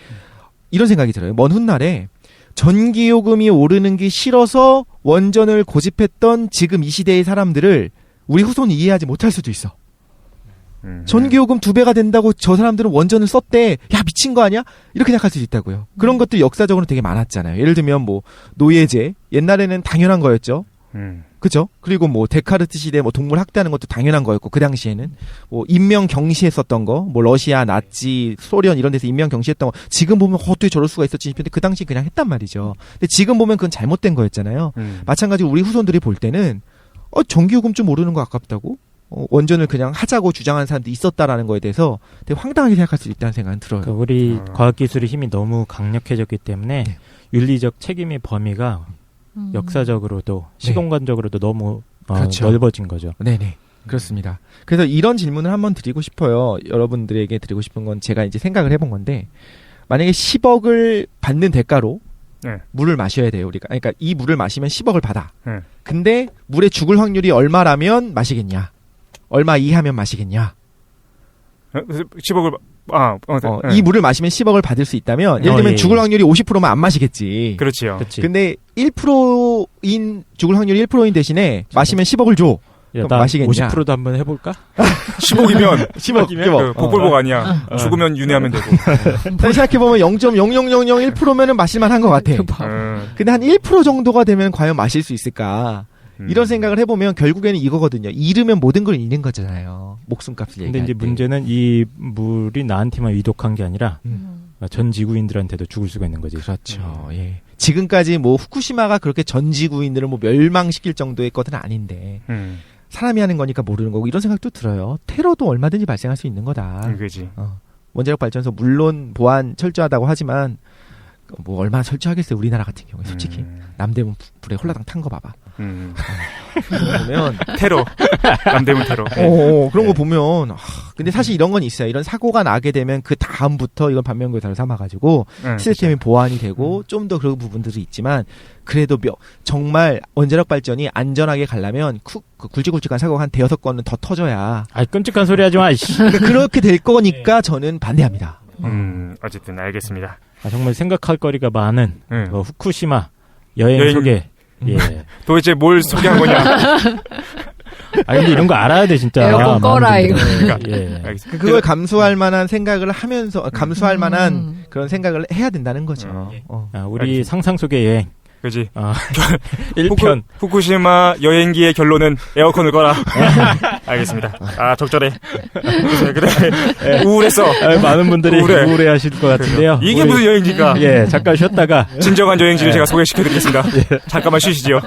이런 생각이 들어요. 먼 훗날에 전기요금이 오르는 게 싫어서 원전을 고집했던 지금 이 시대의 사람들을 우리 후손이 이해하지 못할 수도 있어. 전기요금 2배가 된다고 저 사람들은 원전을 썼대. 야, 미친 거 아니야? 이렇게 생각할 수도 있다고요. 그런 것도 역사적으로 되게 많았잖아요. 예를 들면 뭐 노예제. 옛날에는 당연한 거였죠. 그죠? 그리고 뭐 데카르트 시대 뭐 동물 학대하는 것도 당연한 거였고 그 당시에는 뭐 인명 경시했었던 거, 뭐 러시아, 나치, 소련 이런 데서 인명 경시했던 거 지금 보면 어떻게 저럴 수가 있었지 싶은데 그 당시 그냥 했단 말이죠. 근데 지금 보면 그건 잘못된 거였잖아요. 마찬가지로 우리 후손들이 볼 때는 전기요금 좀 오르는 거 아깝다고? 원전을 그냥 하자고 주장하는 사람도 있었다라는 거에 대해서 되게 황당하게 생각할 수 있다는 생각은 들어요. 그러니까 우리 과학기술의 힘이 너무 강력해졌기 때문에 윤리적 책임의 범위가 역사적으로도 시공간적으로도 너무 그렇죠. 넓어진 거죠. 네네. 그렇습니다. 그래서 이런 질문을 한번 드리고 싶어요. 여러분들에게 드리고 싶은 건 제가 이제 생각을 해본 건데 만약에 10억을 받는 대가로 물을 마셔야 돼요, 우리가. 그러니까 이 물을 마시면 10억을 받아. 근데 물에 죽을 확률이 얼마라면 마시겠냐? 얼마 이하면 마시겠냐? 10억을 이 물을 마시면 10억을 받을 수 있다면 예를 들면 죽을 확률이 50%면 안 마시겠지. 그렇지요. 근데 1%인 죽을 확률이 1%인 대신에 마시면 10억을 줘. 야, 그럼 마시겠냐? 50%도 한번 해볼까? 10억이면 10억. 복불복 아니야. 죽으면 윤회하면 되고. 다시 생각해보면 0.00001%면은 마실만한 것 같아. 근데 한 1% 정도가 되면 과연 마실 수 있을까? 이런 생각을 해보면 결국에는 이거거든요. 잃으면 모든 걸 잃는 거잖아요. 목숨값을 근데 얘기할 이제 때. 문제는 이 물이 나한테만 위독한 게 아니라 전 지구인들한테도 죽을 수가 있는 거지. 그렇죠. 예. 지금까지 뭐 후쿠시마가 그렇게 전 지구인들을 뭐 멸망시킬 정도의 것은 아닌데 사람이 하는 거니까 모르는 거고 이런 생각도 들어요. 테러도 얼마든지 발생할 수 있는 거다. 그지. 원자력 발전소 물론 보안 철저하다고 하지만 뭐 얼마나 철저하겠어요. 우리나라 같은 경우에 솔직히 남대문 불에 홀라당 탄 거 봐봐. 보면 테러. 남대문 테러. 그런 거 보면 근데 사실 이런 건 있어요. 이런 사고가 나게 되면 그 다음부터 이건 반면교사를 삼아가지고 시스템이 보완이 되고 좀 더 그런 부분들이 있지만 그래도 정말 원자력 발전이 안전하게 가려면 그 굵직굵직한 사고가 한 대여섯 건은 더 터져야 아이 끔찍한 소리 하지 마. 이씨. 그러니까 그렇게 될 거니까 저는 반대합니다. 어쨌든 알겠습니다. 정말 생각할 거리가 많은 후쿠시마 여행 여행. 소개. 예. 도대체 뭘 소개한 거냐? 근데 이런 거 알아야 돼 진짜. 에어컨 꺼라, 많은 이거. 분들은. 예. 알겠습니다. 그걸 감수할 만한 생각을 하면서 감수할 만한 그런 생각을 해야 된다는 거죠. 우리 알겠습니다. 상상 속의 여행. 그지. 1편. 후쿠시마 여행기의 결론은 에어컨을 꺼라. 알겠습니다. 적절해. 그래. 우울했어. 많은 분들이 우울해. 우울해하실 것 같은데요. 이게 우리- 무슨 여행지가? 예, 잠깐 쉬었다가 진정한 여행지를 제가 소개시켜드리겠습니다. 잠깐만 쉬시죠.